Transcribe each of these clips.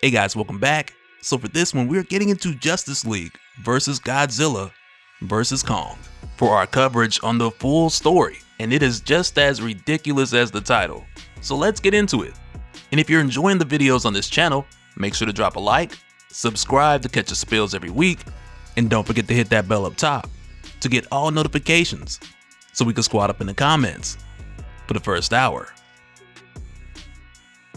Hey guys, welcome back. So for this one, we're getting into Justice League versus Godzilla versus Kong for our coverage on the full story, and it is just as ridiculous as the title. So let's get into it. And if you're enjoying the videos on this channel, make sure to drop a like, subscribe to catch the spills every week, and don't forget to hit that bell up top to get all notifications so we can squad up in the comments for the first hour.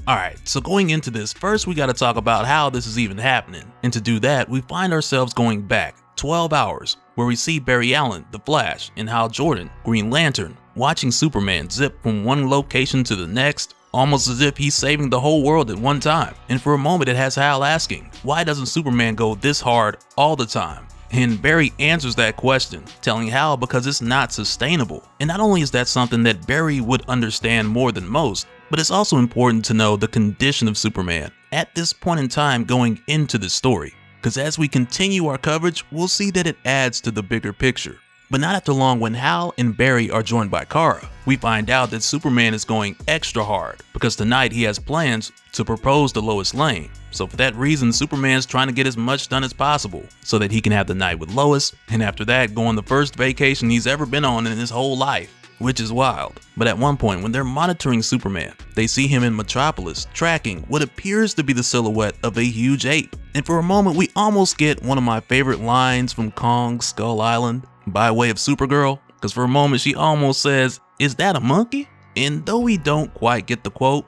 Alright, so going into this, first we gotta talk about how this is even happening. And to do that, we find ourselves going back 12 hours, where we see Barry Allen, the Flash, and Hal Jordan, Green Lantern, watching Superman zip from one location to the next, almost as if he's saving the whole world at one time. And for a moment it has Hal asking, why doesn't Superman go this hard all the time? And Barry answers that question, telling Hal because it's not sustainable. And not only is that something that Barry would understand more than most, but it's also important to know the condition of Superman at this point in time going into the story. Because as we continue our coverage, we'll see that it adds to the bigger picture. But not after long, when Hal and Barry are joined by Kara, we find out that Superman is going extra hard because tonight he has plans to propose to Lois Lane. So for that reason, Superman's trying to get as much done as possible so that he can have the night with Lois, and after that go on the first vacation he's ever been on in his whole life, which is wild. But at one point when they're monitoring Superman, they see him in Metropolis tracking what appears to be the silhouette of a huge ape. And for a moment we almost get one of my favorite lines from Kong's Skull Island by way of Supergirl, because for a moment she almost says, "Is that a monkey?" And though we don't quite get the quote,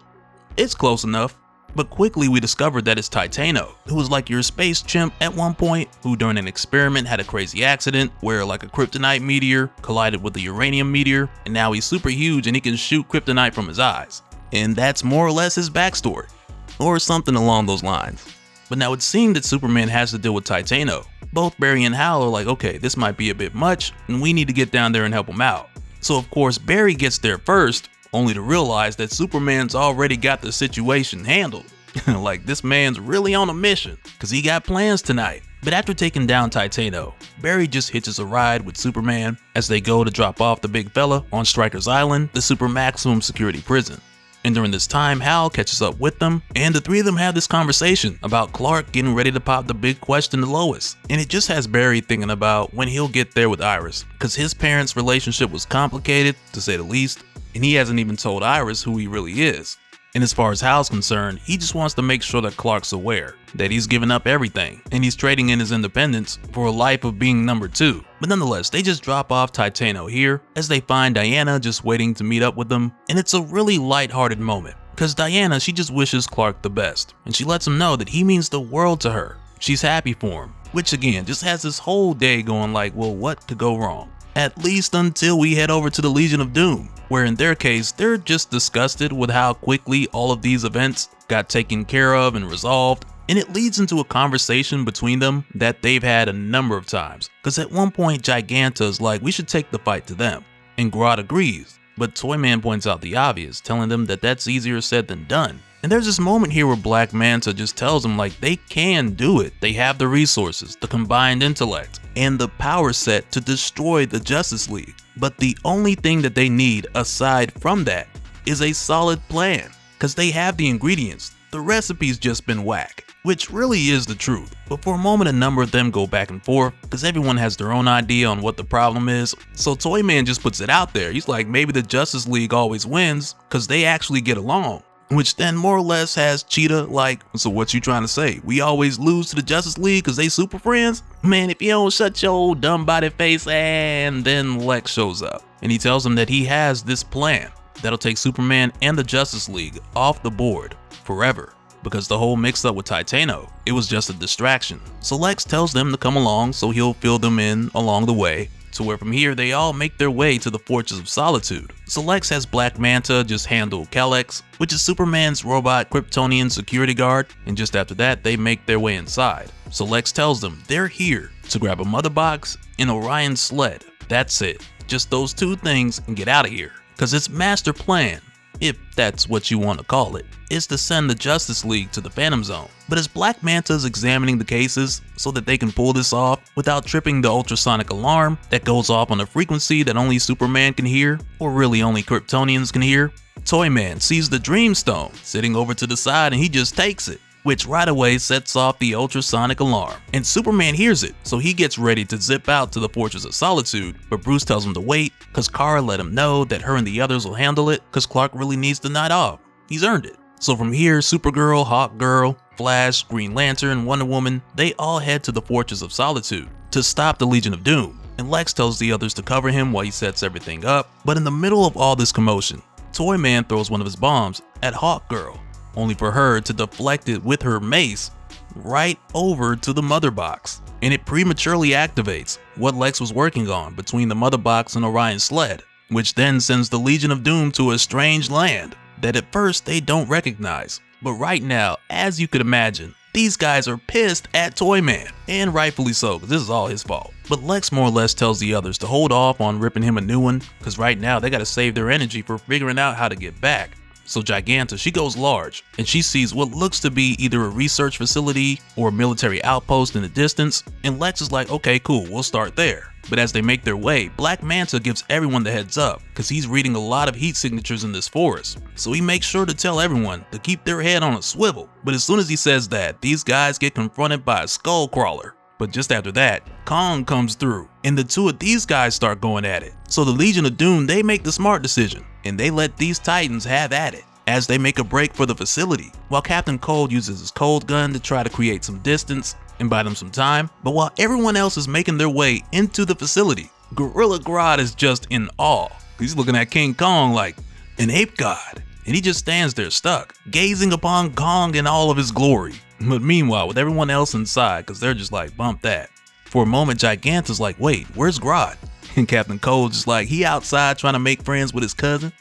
it's close enough. But quickly we discovered that it's Titano, who was like your space chimp at one point, who during an experiment had a crazy accident where like a kryptonite meteor collided with a uranium meteor, and now he's super huge and he can shoot kryptonite from his eyes. And that's more or less his backstory, or something along those lines. But now it seemed that Superman has to deal with Titano. Both Barry and Hal are like, okay, this might be a bit much and we need to get down there and help him out. So of course Barry gets there first, only to realize that Superman's already got the situation handled. Like this man's really on a mission, cause he got plans tonight. But after taking down Titano, Barry just hitches a ride with Superman as they go to drop off the big fella on Stryker's Island, the super maximum security prison. And during this time, Hal catches up with them, and the three of them have this conversation about Clark getting ready to pop the big question to Lois. And it just has Barry thinking about when he'll get there with Iris, cause his parents' relationship was complicated, to say the least, and he hasn't even told Iris who he really is. And as far as Hal's concerned, he just wants to make sure that Clark's aware that he's given up everything and he's trading in his independence for a life of being number 2. But nonetheless, they just drop off Titano here as they find Diana just waiting to meet up with them, and it's a really lighthearted moment because Diana, she just wishes Clark the best and she lets him know that he means the world to her. She's happy for him, which again just has this whole day going like, well, what could go wrong? At least until we head over to the Legion of Doom, where in their case, they're just disgusted with how quickly all of these events got taken care of and resolved, and it leads into a conversation between them that they've had a number of times. Cause at one point Giganta's like, we should take the fight to them, and Grodd agrees, but Toyman points out the obvious, telling them that that's easier said than done. And there's this moment here where Black Manta just tells them like they can do it. They have the resources, the combined intellect, and the power set to destroy the Justice League. But the only thing that they need aside from that is a solid plan, because they have the ingredients. The recipe's just been whack, which really is the truth. But for a moment a number of them go back and forth because everyone has their own idea on what the problem is. So Toyman just puts it out there. He's like, maybe the Justice League always wins because they actually get along. Which then more or less has Cheetah like, so what you trying to say? We always lose to the Justice League because they super friends? Man, if you don't shut your old dumb body face. And then Lex shows up and he tells him that he has this plan that'll take Superman and the Justice League off the board forever. Because the whole mix up with Titano, it was just a distraction. So Lex tells them to come along so he'll fill them in along the way, to where from here they all make their way to the Fortress of Solitude. So Lex has Black Manta just handle Kelex, which is Superman's robot Kryptonian security guard, and just after that they make their way inside. So Lex tells them they're here to grab a mother box and Orion's sled. That's it, just those two things and get out of here. Cause its master plan, if that's what you want to call it, is to send the Justice League to the Phantom Zone. But as Black Manta's examining the cases so that they can pull this off without tripping the ultrasonic alarm that goes off on a frequency that only Superman can hear, or really only Kryptonians can hear, Toyman sees the Dreamstone sitting over to the side and he just takes it. which right away sets off the ultrasonic alarm. And Superman hears it, so he gets ready to zip out to the Fortress of Solitude, but Bruce tells him to wait, cause Kara let him know that her and the others will handle it, cause Clark really needs the night off. He's earned it. So from here, Supergirl, Hawkgirl, Flash, Green Lantern, Wonder Woman, they all head to the Fortress of Solitude to stop the Legion of Doom, and Lex tells the others to cover him while he sets everything up. But in the middle of all this commotion, Toyman throws one of his bombs at Hawkgirl, only for her to deflect it with her mace right over to the mother box, and it prematurely activates what Lex was working on between the mother box and Orion's sled, which then sends the Legion of Doom to a strange land that at first they don't recognize. But right now, as you could imagine, these guys are pissed at Toyman, and rightfully so, because this is all his fault. But Lex more or less tells the others to hold off on ripping him a new one, because right now they gotta save their energy for figuring out how to get back. So Giganta, she goes large, and she sees what looks to be either a research facility or a military outpost in the distance, and Lex is like, okay, cool, we'll start there. But as they make their way, Black Manta gives everyone the heads up, because he's reading a lot of heat signatures in this forest. So he makes sure to tell everyone to keep their head on a swivel. But as soon as he says that, these guys get confronted by a skull crawler. But just after that, Kong comes through, and the two of these guys start going at it. So the Legion of Doom, they make the smart decision, and they let these Titans have at it, as they make a break for the facility, while Captain Cold uses his cold gun to try to create some distance and buy them some time. But while everyone else is making their way into the facility, Gorilla Grodd is just in awe. He's looking at King Kong like an ape god, and he just stands there stuck, gazing upon Kong in all of his glory. But meanwhile, with everyone else inside, because they're just like, bump that. For a moment, Giganta's like, wait, where's Grodd? And Captain Cold's just like, he outside trying to make friends with his cousin.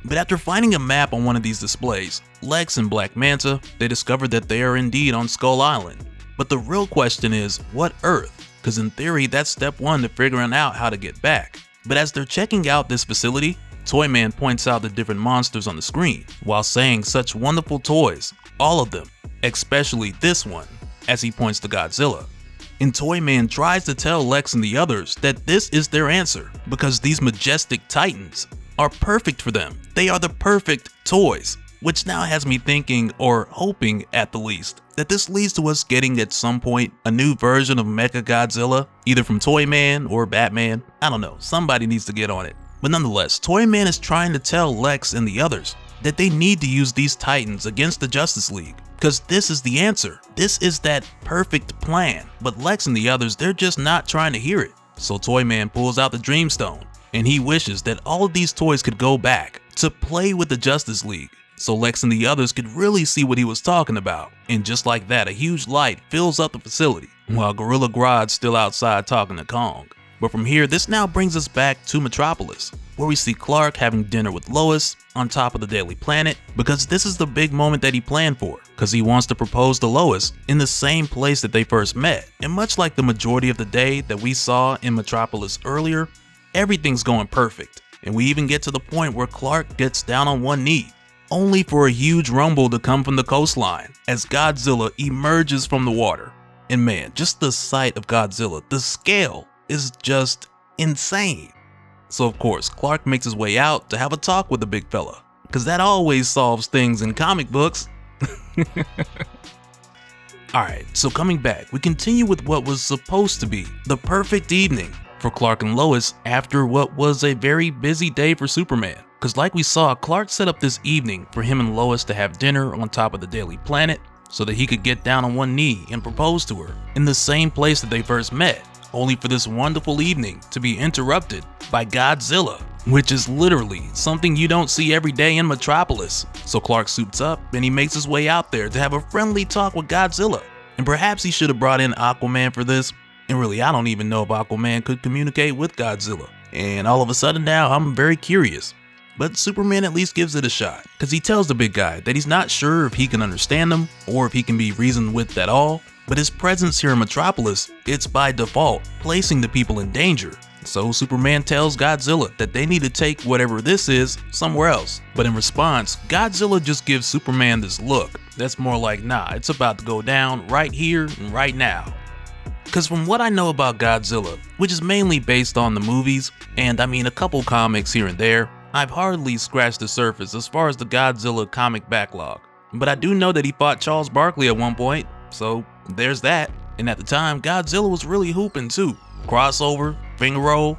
But after finding a map on one of these displays, Lex and Black Manta, they discovered that they are indeed on Skull Island. But the real question is, what Earth? Because in theory, that's step one to figuring out how to get back. But as they're checking out this facility, Toyman points out the different monsters on the screen, while saying such wonderful toys, all of them, especially this one, as he points to Godzilla. And Toyman tries to tell Lex and the others that this is their answer, because these majestic titans are perfect for them. They are the perfect toys, which now has me thinking, or hoping at the least, that this leads to us getting at some point a new version of MechaGodzilla, either from Toyman or Batman. I don't know, somebody needs to get on it. But nonetheless, Toyman is trying to tell Lex and the others that they need to use these titans against the Justice League, because this is the answer. This is that perfect plan. But Lex and the others, they're just not trying to hear it. So Toyman pulls out the Dreamstone, and he wishes that all of these toys could go back to play with the Justice League, so Lex and the others could really see what he was talking about. And just like that, a huge light fills up the facility, while Gorilla Grodd's still outside talking to Kong. But from here, this now brings us back to Metropolis, where we see Clark having dinner with Lois on top of the Daily Planet, because this is the big moment that he planned for, because he wants to propose to Lois in the same place that they first met. And much like the majority of the day that we saw in Metropolis earlier, everything's going perfect. And we even get to the point where Clark gets down on one knee, only for a huge rumble to come from the coastline as Godzilla emerges from the water. And man, just the sight of Godzilla, the scale is just insane. So of course, Clark makes his way out to have a talk with the big fella, because that always solves things in comic books. Alright, so coming back, we continue with what was supposed to be the perfect evening for Clark and Lois after what was a very busy day for Superman. Because like we saw, Clark set up this evening for him and Lois to have dinner on top of the Daily Planet so that he could get down on one knee and propose to her in the same place that they first met, only for this wonderful evening to be interrupted by Godzilla, which is literally something you don't see every day in Metropolis. So Clark suits up and he makes his way out there to have a friendly talk with Godzilla. And perhaps he should have brought in Aquaman for this. And really, I don't even know if Aquaman could communicate with Godzilla. And all of a sudden now, I'm very curious. But Superman at least gives it a shot, because he tells the big guy that he's not sure if he can understand them or if he can be reasoned with at all, but his presence here in Metropolis, it's by default placing the people in danger. So Superman tells Godzilla that they need to take whatever this is somewhere else. But in response, Godzilla just gives Superman this look that's more like, nah, it's about to go down right here and right now. Because from what I know about Godzilla, which is mainly based on the movies, and I mean a couple comics here and there, I've hardly scratched the surface as far as the Godzilla comic backlog. but I do know that he fought Charles Barkley at one point, so there's that. And at the time, Godzilla was really hooping too. Crossover, finger roll.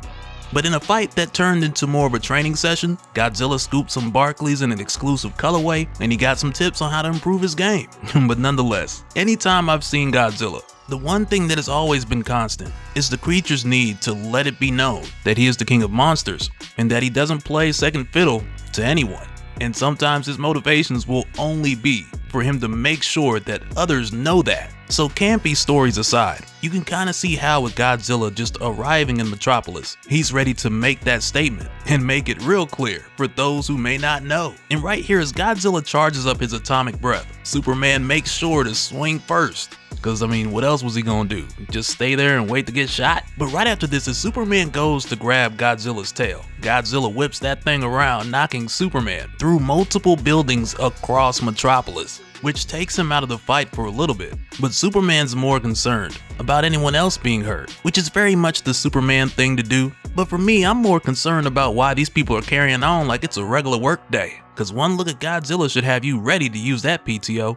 But in a fight that turned into more of a training session, Godzilla scooped some Barkleys in an exclusive colorway, and he got some tips on how to improve his game. But nonetheless, anytime I've seen Godzilla, the one thing that has always been constant is the creature's need to let it be known that he is the king of monsters, and that he doesn't play second fiddle to anyone. And sometimes his motivations will only be for him to make sure that others know that. So campy stories aside, you can kind of see how with Godzilla just arriving in Metropolis, he's ready to make that statement and make it real clear for those who may not know. And right here as Godzilla charges up his atomic breath, Superman makes sure to swing first. Cause I mean, what else was he gonna do? Just stay there and wait to get shot? But right after this, as Superman goes to grab Godzilla's tail, Godzilla whips that thing around, knocking Superman through multiple buildings across Metropolis, which takes him out of the fight for a little bit. But Superman's more concerned about anyone else being hurt, which is very much the Superman thing to do. But for me, I'm more concerned about why these people are carrying on like it's a regular work day. Cause one look at Godzilla should have you ready to use that PTO.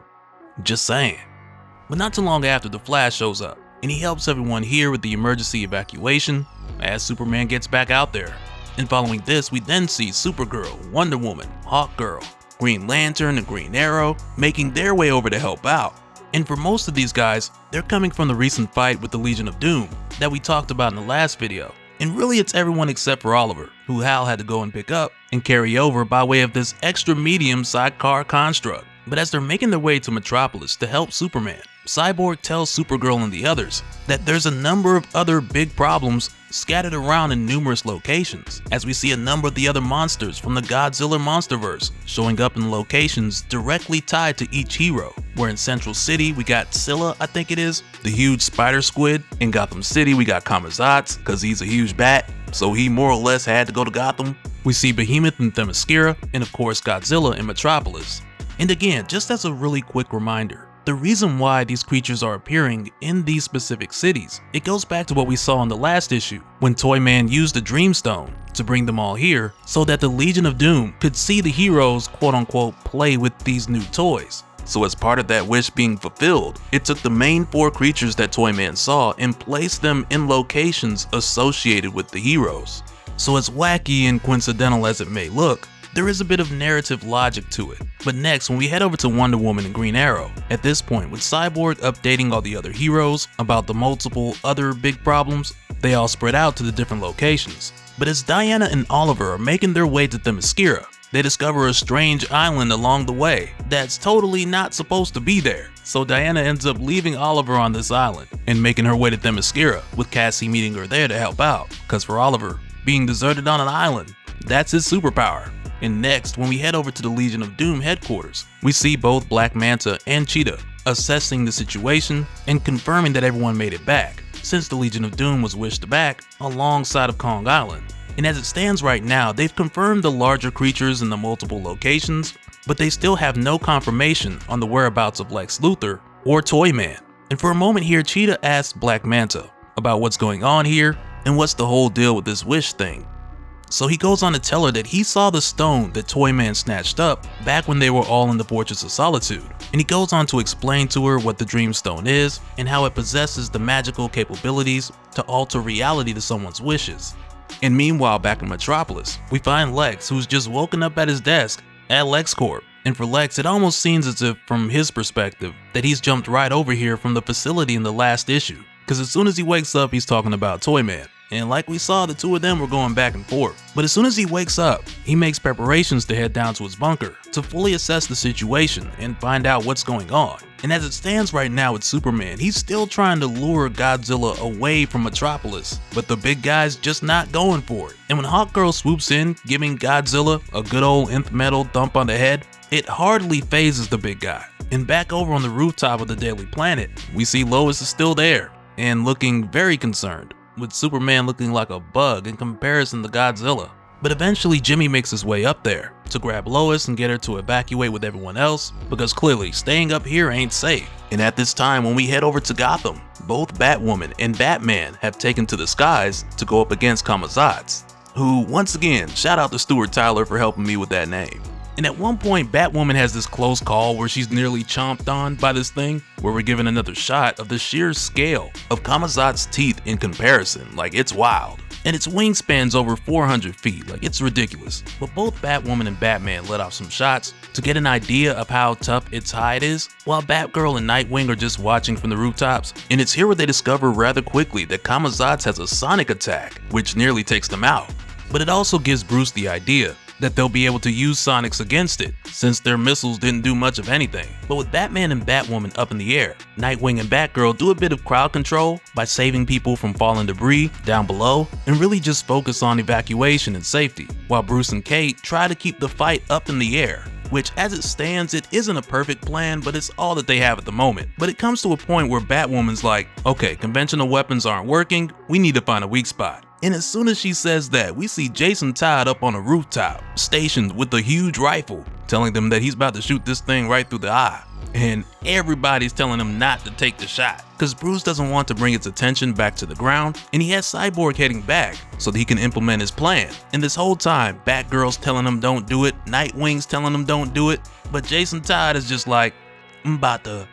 Just saying. But not too long after, the Flash shows up, and he helps everyone here with the emergency evacuation as Superman gets back out there. And following this, we then see Supergirl, Wonder Woman, Hawkgirl, Green Lantern, and Green Arrow making their way over to help out. And for most of these guys, they're coming from the recent fight with the Legion of Doom that we talked about in the last video. And really it's everyone except for Oliver, who Hal had to go and pick up and carry over by way of this extra medium sidecar construct. But as they're making their way to Metropolis to help Superman, Cyborg tells Supergirl and the others that there's a number of other big problems scattered around in numerous locations, as we see a number of the other monsters from the Godzilla monsterverse showing up in locations directly tied to each hero. Where in Central City we got Scylla, I think it is, the huge spider squid. In Gotham City we got Kamazatz, cause he's a huge bat, so he more or less had to go to Gotham. We see Behemoth and Themyscira, and of course Godzilla in Metropolis. And again, just as a really quick reminder, the reason why these creatures are appearing in these specific cities, it goes back to what we saw in the last issue, when Toyman used the Dreamstone to bring them all here so that the Legion of Doom could see the heroes quote unquote play with these new toys. So as part of that wish being fulfilled, it took the main 4 creatures that Toyman saw and placed them in locations associated with the heroes. So as wacky and coincidental as it may look, there is a bit of narrative logic to it. But next, when we head over to Wonder Woman and Green Arrow, at this point with Cyborg updating all the other heroes about the multiple other big problems, they all spread out to the different locations. But as Diana and Oliver are making their way to Themyscira, they discover a strange island along the way that's totally not supposed to be there. So Diana ends up leaving Oliver on this island and making her way to Themyscira, with Cassie meeting her there to help out. Cause for Oliver, being deserted on an island, that's his superpower. And next, when we head over to the Legion of Doom headquarters, we see both Black Manta and Cheetah assessing the situation and confirming that everyone made it back, since the Legion of Doom was wished back alongside of Kong Island. And as it stands right now, they've confirmed the larger creatures in the multiple locations, but they still have no confirmation on the whereabouts of Lex Luthor or Toyman. And for a moment here, Cheetah asks Black Manta about what's going on here and what's the whole deal with this wish thing. So he goes on to tell her that he saw the stone that Toyman snatched up back when they were all in the Fortress of Solitude. And he goes on to explain to her what the Dreamstone is and how it possesses the magical capabilities to alter reality to someone's wishes. And meanwhile, back in Metropolis, we find Lex, who's just woken up at his desk at LexCorp. And for Lex, it almost seems as if, from his perspective, that he's jumped right over here from the facility in the last issue. Cause as soon as he wakes up, he's talking about Toyman. And like we saw, the two of them were going back and forth. But as soon as he wakes up, he makes preparations to head down to his bunker to fully assess the situation and find out what's going on. And as it stands right now with Superman, he's still trying to lure Godzilla away from Metropolis, but the big guy's just not going for it. And when Hawkgirl swoops in, giving Godzilla a good old nth metal thump on the head, it hardly phases the big guy. And back over on the rooftop of the Daily Planet, we see Lois is still there and looking very concerned, with Superman looking like a bug in comparison to Godzilla. But eventually Jimmy makes his way up there to grab Lois and get her to evacuate with everyone else, because clearly staying up here ain't safe. And at this time, when we head over to Gotham, both Batwoman and Batman have taken to the skies to go up against Kamazatz, who, once again, shout out to Stuart Tyler for helping me with that name. And at one point, Batwoman has this close call where she's nearly chomped on by this thing, where we're given another shot of the sheer scale of Kamazot's teeth in comparison. Like, it's wild. And its wingspan's over 400 feet, like it's ridiculous. But both Batwoman and Batman let off some shots to get an idea of how tough its hide is, while Batgirl and Nightwing are just watching from the rooftops. And it's here where they discover rather quickly that Kamazot's has a sonic attack, which nearly takes them out. But it also gives Bruce the idea that they'll be able to use sonics against it, since their missiles didn't do much of anything. But with Batman and Batwoman up in the air, Nightwing and Batgirl do a bit of crowd control by saving people from falling debris down below, and really just focus on evacuation and safety, while Bruce and Kate try to keep the fight up in the air. Which, as it stands, it isn't a perfect plan, but it's all that they have at the moment. But it comes to a point where Batwoman's like, okay, conventional weapons aren't working, we need to find a weak spot. And as soon as she says that, we see Jason Todd up on a rooftop, stationed with a huge rifle, telling them that he's about to shoot this thing right through the eye. And everybody's telling him not to take the shot, because Bruce doesn't want to bring its attention back to the ground, and he has Cyborg heading back so that he can implement his plan. And this whole time, Batgirl's telling him don't do it, Nightwing's telling him don't do it, but Jason Todd is just like, I'm about to,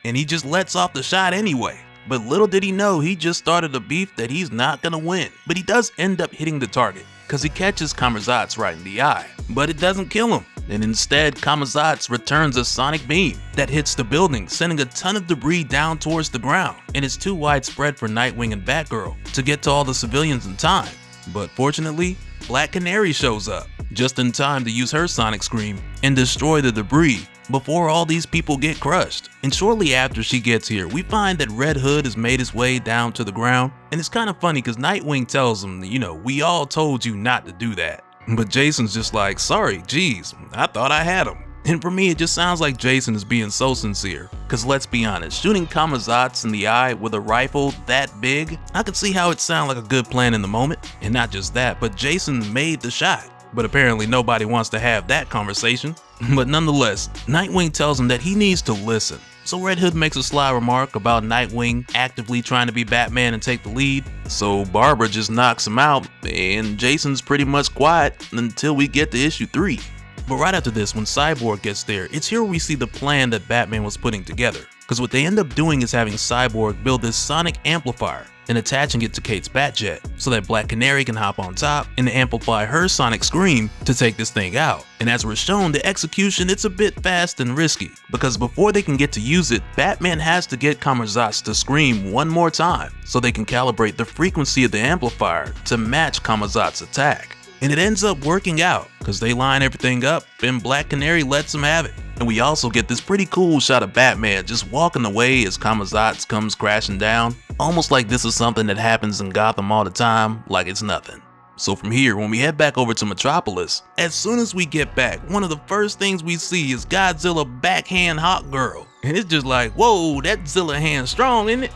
and he just lets off the shot anyway. But little did he know, he just started a beef that he's not gonna win. But he does end up hitting the target, because he catches Kamazot's right in the eye. But it doesn't kill him, and instead Kamazot's returns a sonic beam that hits the building, sending a ton of debris down towards the ground. And it's too widespread for Nightwing and Batgirl to get to all the civilians in time. But fortunately, Black Canary shows up, just in time to use her sonic scream and destroy the debris before all these people get crushed. And shortly after she gets here, we find that Red Hood has made his way down to the ground. And it's kind of funny because Nightwing tells him, you know, we all told you not to do that. But Jason's just like, sorry, geez, I thought I had him. And for me, it just sounds like Jason is being so sincere. Cause let's be honest, shooting Kamazot's in the eye with a rifle that big, I could see how it sounded like a good plan in the moment. And not just that, but Jason made the shot. But apparently nobody wants to have that conversation. But nonetheless, Nightwing tells him that he needs to listen. So Red Hood makes a sly remark about Nightwing actively trying to be Batman and take the lead. So Barbara just knocks him out, and Jason's pretty much quiet until we get to issue 3. But right after this, when Cyborg gets there, it's here we see the plan that Batman was putting together. Because what they end up doing is having Cyborg build this sonic amplifier and attaching it to Kate's Batjet so that Black Canary can hop on top and amplify her sonic scream to take this thing out. And as we're shown, the execution, it's a bit fast and risky, because before they can get to use it, Batman has to get Kamazot's to scream one more time so they can calibrate the frequency of the amplifier to match Kamazot's attack. And it ends up working out, because they line everything up and Black Canary lets him have it. And we also get this pretty cool shot of Batman just walking away as Kamazot's comes crashing down, almost like this is something that happens in Gotham all the time, like it's nothing. So from here, when we head back over to Metropolis, as soon as we get back, one of the first things we see is Godzilla backhand Hawk Girl. And it's just like, whoa, that Zilla hand strong, isn't it?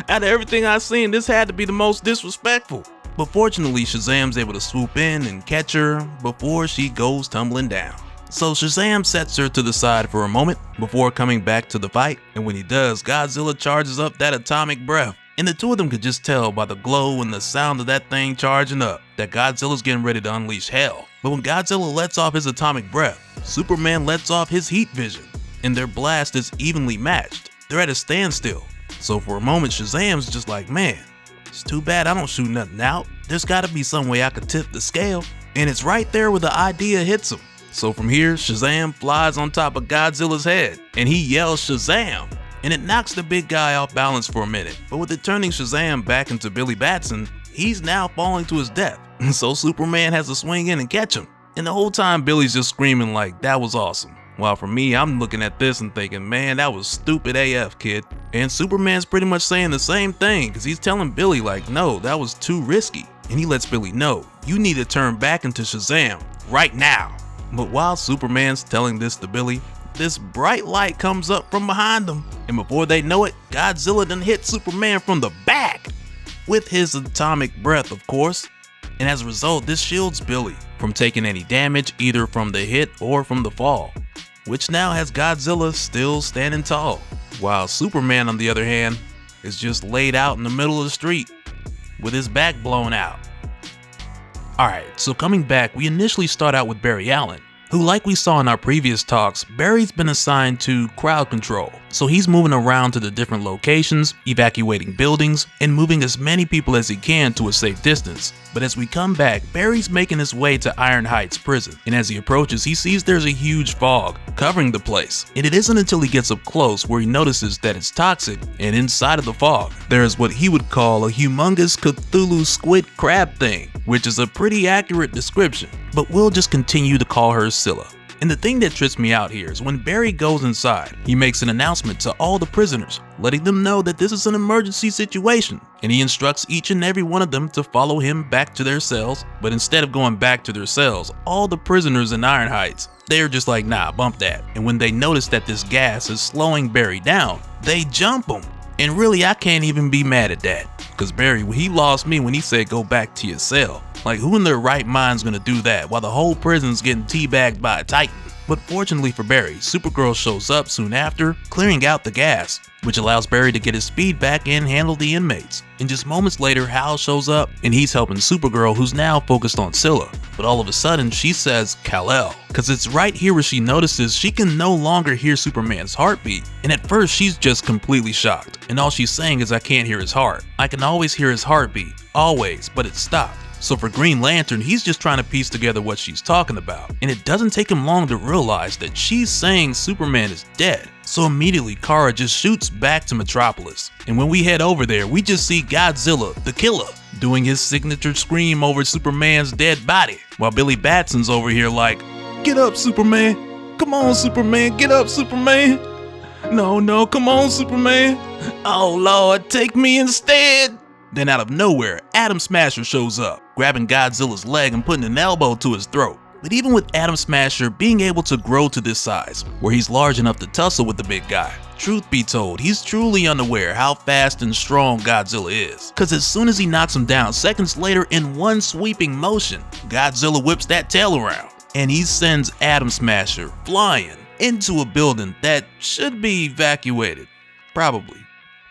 Out of everything I've seen, this had to be the most disrespectful. But fortunately, Shazam's able to swoop in and catch her before she goes tumbling down. So Shazam sets her to the side for a moment before coming back to the fight, and when he does, Godzilla charges up that atomic breath. And the two of them could just tell by the glow and the sound of that thing charging up that Godzilla's getting ready to unleash hell. But when Godzilla lets off his atomic breath, Superman lets off his heat vision, and their blast is evenly matched. They're at a standstill. So for a moment, Shazam's just like, man, it's too bad I don't shoot nothing out. There's gotta be some way I could tip the scale. And it's right there where the idea hits him. So from here, Shazam flies on top of Godzilla's head, and he yells Shazam, and it knocks the big guy off balance for a minute. But with it turning Shazam back into Billy Batson, he's now falling to his death. So Superman has to swing in and catch him. And the whole time Billy's just screaming like, that was awesome. While for me, I'm looking at this and thinking, man, that was stupid AF, kid. And Superman's pretty much saying the same thing, because he's telling Billy like, no, that was too risky. And he lets Billy know, you need to turn back into Shazam right now. But while Superman's telling this to Billy, this bright light comes up from behind them, and before they know it, Godzilla done hit Superman from the back with his atomic breath, of course. And as a result, this shields Billy from taking any damage either from the hit or from the fall, which now has Godzilla still standing tall, while Superman, on the other hand, is just laid out in the middle of the street with his back blown out. Alright, so coming back, we initially start out with Barry Allen, who, like we saw in our previous talks, Barry's been assigned to crowd control. So he's moving around to the different locations, evacuating buildings, and moving as many people as he can to a safe distance. But as we come back, Barry's making his way to Iron Heights prison, and as he approaches, he sees there's a huge fog covering the place. And it isn't until he gets up close where he notices that it's toxic, and inside of the fog, there's what he would call a humongous Cthulhu squid crab thing, which is a pretty accurate description, but we'll just continue to call her Scylla. And the thing that trips me out here is when Barry goes inside, he makes an announcement to all the prisoners, letting them know that this is an emergency situation, and he instructs each and every one of them to follow him back to their cells. But instead of going back to their cells, all the prisoners in Iron Heights, they're just like, nah, bump that. And when they notice that this gas is slowing Barry down, they jump him. And really, I can't even be mad at that, because Barry, he lost me when he said go back to your cell. Like, who in their right mind's gonna do that while the whole prison's getting teabagged by a titan? But fortunately for Barry, Supergirl shows up soon after, clearing out the gas, which allows Barry to get his speed back and handle the inmates. And just moments later, Hal shows up and he's helping Supergirl, who's now focused on Scylla. But all of a sudden, she says Kal-El, because it's right here where she notices she can no longer hear Superman's heartbeat. And at first, she's just completely shocked. And all she's saying is, I can't hear his heart. I can always hear his heartbeat, always, but it stopped. So for Green Lantern, he's just trying to piece together what she's talking about, and it doesn't take him long to realize that she's saying Superman is dead. So immediately Kara just shoots back to Metropolis, and when we head over there, we just see Godzilla, the killer, doing his signature scream over Superman's dead body, while Billy Batson's over here like, get up Superman, come on Superman, get up Superman, no, come on Superman, oh Lord, take me instead. Then out of nowhere, Atom Smasher shows up, grabbing Godzilla's leg and putting an elbow to his throat. But even with Atom Smasher being able to grow to this size, where he's large enough to tussle with the big guy, truth be told, he's truly unaware how fast and strong Godzilla is. Cause as soon as he knocks him down, seconds later in one sweeping motion, Godzilla whips that tail around, and he sends Atom Smasher flying into a building that should be evacuated. Probably.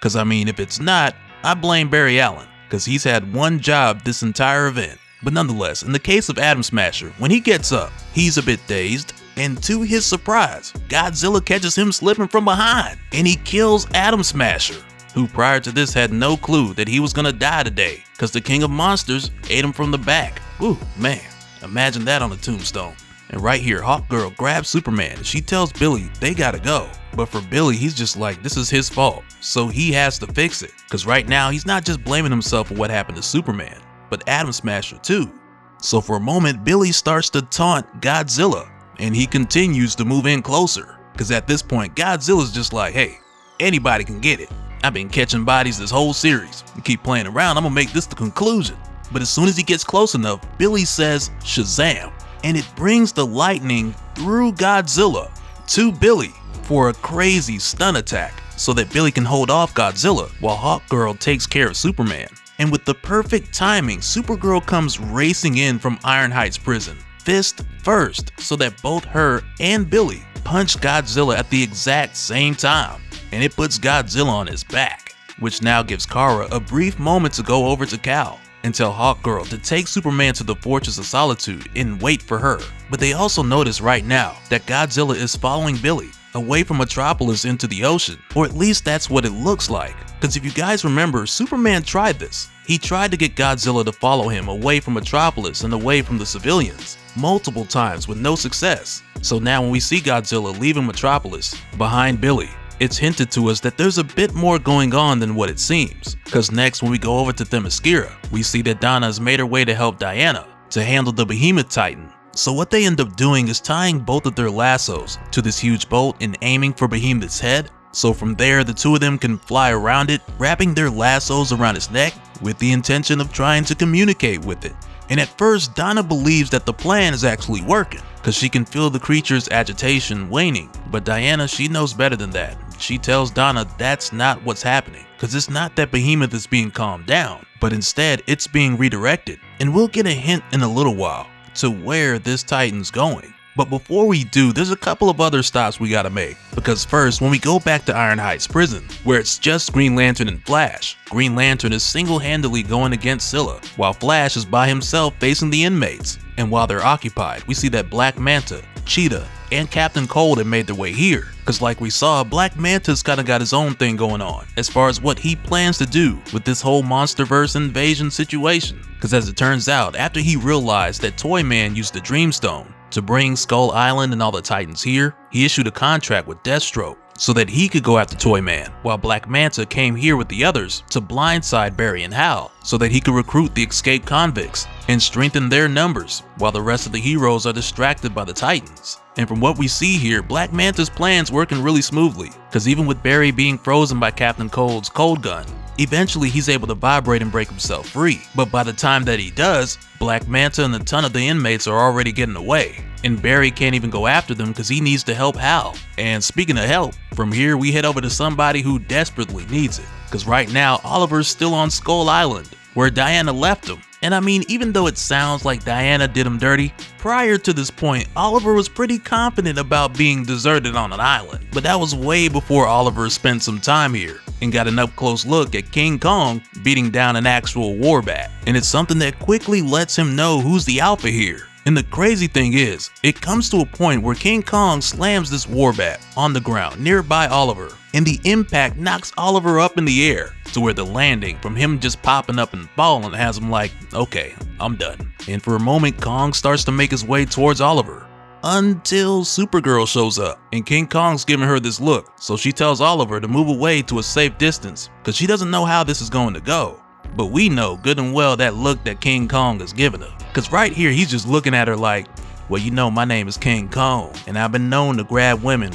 Cause I mean, if it's not, I blame Barry Allen, because he's had one job this entire event. But nonetheless, in the case of Atom Smasher, when he gets up, he's a bit dazed, and to his surprise, Godzilla catches him slipping from behind, and he kills Atom Smasher, who prior to this had no clue that he was gonna die today, because the King of Monsters ate him from the back. Woo, man, imagine that on a tombstone. And right here, Hawkgirl grabs Superman and she tells Billy they gotta go. But for Billy, he's just like, this is his fault, so he has to fix it. Cause right now, he's not just blaming himself for what happened to Superman, but Atom Smasher too. So for a moment, Billy starts to taunt Godzilla, and he continues to move in closer. Cause at this point, Godzilla's just like, hey, anybody can get it. I've been catching bodies this whole series. You keep playing around, I'm gonna make this the conclusion. But as soon as he gets close enough, Billy says Shazam, and it brings the lightning through Godzilla to Billy for a crazy stun attack, so that Billy can hold off Godzilla while Hawkgirl takes care of Superman. And with the perfect timing, Supergirl comes racing in from Iron Heights prison, fist first, so that both her and Billy punch Godzilla at the exact same time, and it puts Godzilla on his back, which now gives Kara a brief moment to go over to Kal and tell Hawkgirl to take Superman to the Fortress of Solitude and wait for her. But they also notice right now that Godzilla is following Billy away from Metropolis into the ocean, or at least that's what it looks like. Because if you guys remember, Superman tried this. He tried to get Godzilla to follow him away from Metropolis and away from the civilians, multiple times with no success. So now when we see Godzilla leaving Metropolis behind Billy, it's hinted to us that there's a bit more going on than what it seems. Because next, when we go over to Themyscira, we see that Donna has made her way to help Diana to handle the Behemoth Titan. So what they end up doing is tying both of their lassos to this huge bolt and aiming for Behemoth's head. So from there, the two of them can fly around it, wrapping their lassos around its neck with the intention of trying to communicate with it. And at first, Donna believes that the plan is actually working, because she can feel the creature's agitation waning. But Diana, she knows better than that. She tells Donna that's not what's happening, because it's not that Behemoth is being calmed down, but instead it's being redirected. And we'll get a hint in a little while to where this Titan's going. But before we do, there's a couple of other stops we gotta make. Because first, when we go back to Iron Heights prison, where it's just Green Lantern and Flash, Green Lantern is single-handedly going against Scylla, while Flash is by himself facing the inmates. And while they're occupied, we see that Black Manta, Cheetah, and Captain Cold have made their way here. Cause like we saw, Black Manta's kinda got his own thing going on as far as what he plans to do with this whole Monsterverse invasion situation. Cause as it turns out, after he realized that Toyman used the Dreamstone to bring Skull Island and all the Titans here, he issued a contract with Deathstroke so that he could go after Toyman, while Black Manta came here with the others to blindside Barry and Hal so that he could recruit the escaped convicts and strengthen their numbers while the rest of the heroes are distracted by the Titans. And from what we see here, Black Manta's plan's working really smoothly, cause even with Barry being frozen by Captain Cold's cold gun, eventually he's able to vibrate and break himself free. But by the time that he does, Black Manta and a ton of the inmates are already getting away, and Barry can't even go after them cause he needs to help Hal. And speaking of help, from here we head over to somebody who desperately needs it, cause right now Oliver's still on Skull Island, where Diana left him. And I mean, even though it sounds like Diana did him dirty, prior to this point, Oliver was pretty confident about being deserted on an island. But that was way before Oliver spent some time here and got an up-close look at King Kong beating down an actual war bat. And it's something that quickly lets him know who's the alpha here. And the crazy thing is, it comes to a point where King Kong slams this warbat on the ground nearby Oliver, and the impact knocks Oliver up in the air to where the landing from him just popping up and falling has him like, okay, I'm done. And for a moment, Kong starts to make his way towards Oliver, until Supergirl shows up, and King Kong's giving her this look, so she tells Oliver to move away to a safe distance because she doesn't know how this is going to go. But we know good and well that look that King Kong is giving her. Cause right here he's just looking at her like, well, you know, my name is King Kong, and I've been known to grab women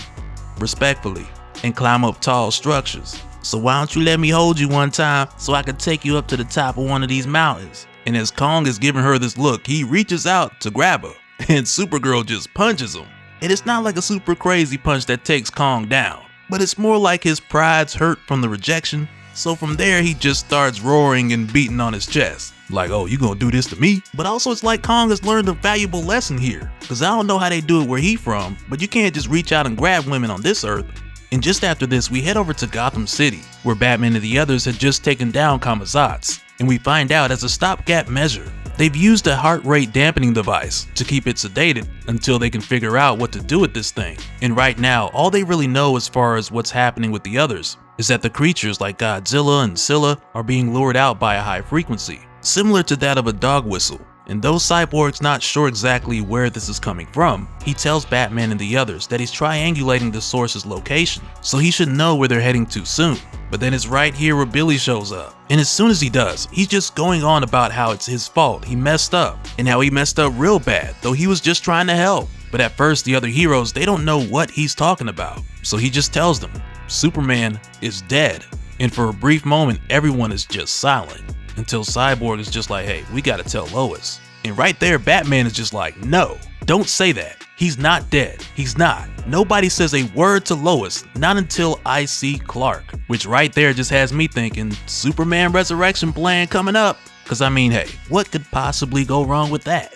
respectfully and climb up tall structures. So why don't you let me hold you one time so I can take you up to the top of one of these mountains? And as Kong is giving her this look, he reaches out to grab her, and Supergirl just punches him. And it's not like a super crazy punch that takes Kong down, but it's more like his pride's hurt from the rejection. So from there, he just starts roaring and beating on his chest. Like, oh, you gonna do this to me? But also it's like Kong has learned a valuable lesson here. Cause I don't know how they do it where he from, but you can't just reach out and grab women on this earth. And just after this, we head over to Gotham City, where Batman and the others had just taken down Kamazats. And we find out as a stopgap measure, they've used a heart rate dampening device to keep it sedated until they can figure out what to do with this thing. And right now, all they really know as far as what's happening with the others is that the creatures like Godzilla and Scylla are being lured out by a high frequency, similar to that of a dog whistle. And though Cyborg's not sure exactly where this is coming from, he tells Batman and the others that he's triangulating the source's location, so he should know where they're heading to soon. But then it's right here where Billy shows up, and as soon as he does, he's just going on about how it's his fault, he messed up, and how he messed up real bad, though he was just trying to help. But at first, the other heroes, they don't know what he's talking about, so he just tells them, Superman is dead. And for a brief moment, everyone is just silent, until Cyborg is just like, hey, we gotta tell Lois. And right there, Batman is just like, no, don't say that. He's not dead. He's not. Nobody says a word to Lois, not until I see Clark. Which right there just has me thinking, Superman resurrection plan coming up. Cause I mean, hey, what could possibly go wrong with that?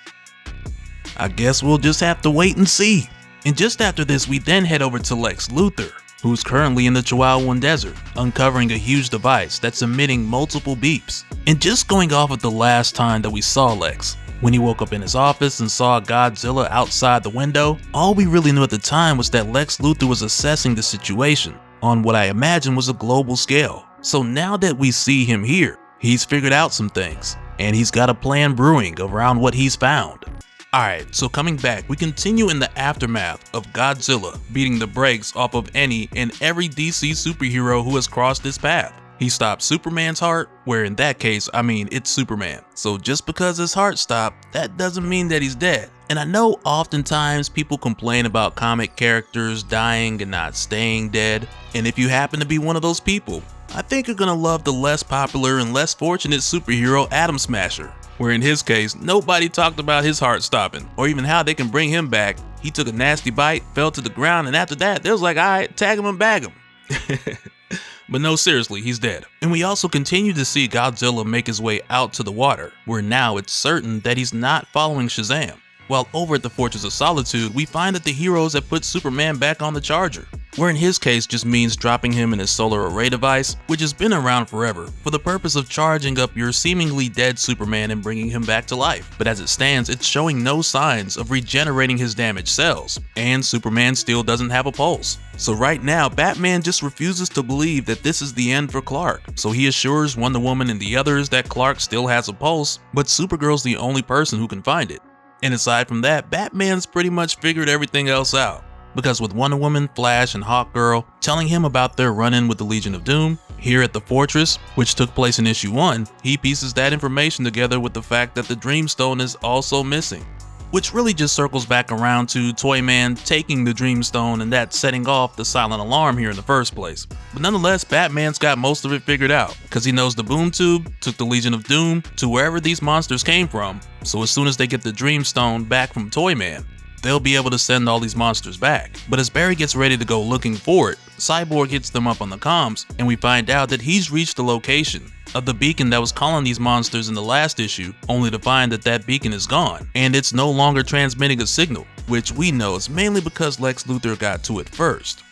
I guess we'll just have to wait and see. And just after this, we then head over to Lex Luthor, who's currently in the Chihuahuan Desert, uncovering a huge device that's emitting multiple beeps. And just going off of the last time that we saw Lex, when he woke up in his office and saw Godzilla outside the window, all we really knew at the time was that Lex Luthor was assessing the situation on what I imagine was a global scale. So now that we see him here, he's figured out some things, and he's got a plan brewing around what he's found. Alright, so coming back, we continue in the aftermath of Godzilla beating the brakes off of any and every DC superhero who has crossed his path. He stopped Superman's heart, where in that case, I mean, it's Superman. So just because his heart stopped, that doesn't mean that he's dead. And I know oftentimes people complain about comic characters dying and not staying dead. And if you happen to be one of those people, I think you're gonna love the less popular and less fortunate superhero Atom Smasher, where in his case, nobody talked about his heart stopping, or even how they can bring him back. He took a nasty bite, fell to the ground, and after that, they was like, alright, tag him and bag him. But no, seriously, he's dead. And we also continue to see Godzilla make his way out to the water, where now it's certain that he's not following Shazam. While over at the Fortress of Solitude, we find that the heroes have put Superman back on the Charger, where in his case just means dropping him in his solar array device, which has been around forever, for the purpose of charging up your seemingly dead Superman and bringing him back to life. But as it stands, it's showing no signs of regenerating his damaged cells, and Superman still doesn't have a pulse. So right now, Batman just refuses to believe that this is the end for Clark, so he assures Wonder Woman and the others that Clark still has a pulse, but Supergirl's the only person who can find it. And aside from that, Batman's pretty much figured everything else out, because with Wonder Woman, Flash, and Hawkgirl telling him about their run-in with the Legion of Doom here at the Fortress, which took place in issue 1, he pieces that information together with the fact that the Dreamstone is also missing, which really just circles back around to Toyman taking the Dreamstone and that setting off the silent alarm here in the first place. But nonetheless, Batman's got most of it figured out, because he knows the Boom Tube took the Legion of Doom to wherever these monsters came from, so as soon as they get the Dreamstone back from Toyman, they'll be able to send all these monsters back. But as Barry gets ready to go looking for it, Cyborg hits them up on the comms, and we find out that he's reached the location of the beacon that was calling these monsters in the last issue, only to find that that beacon is gone, and it's no longer transmitting a signal, which we know is mainly because Lex Luthor got to it first.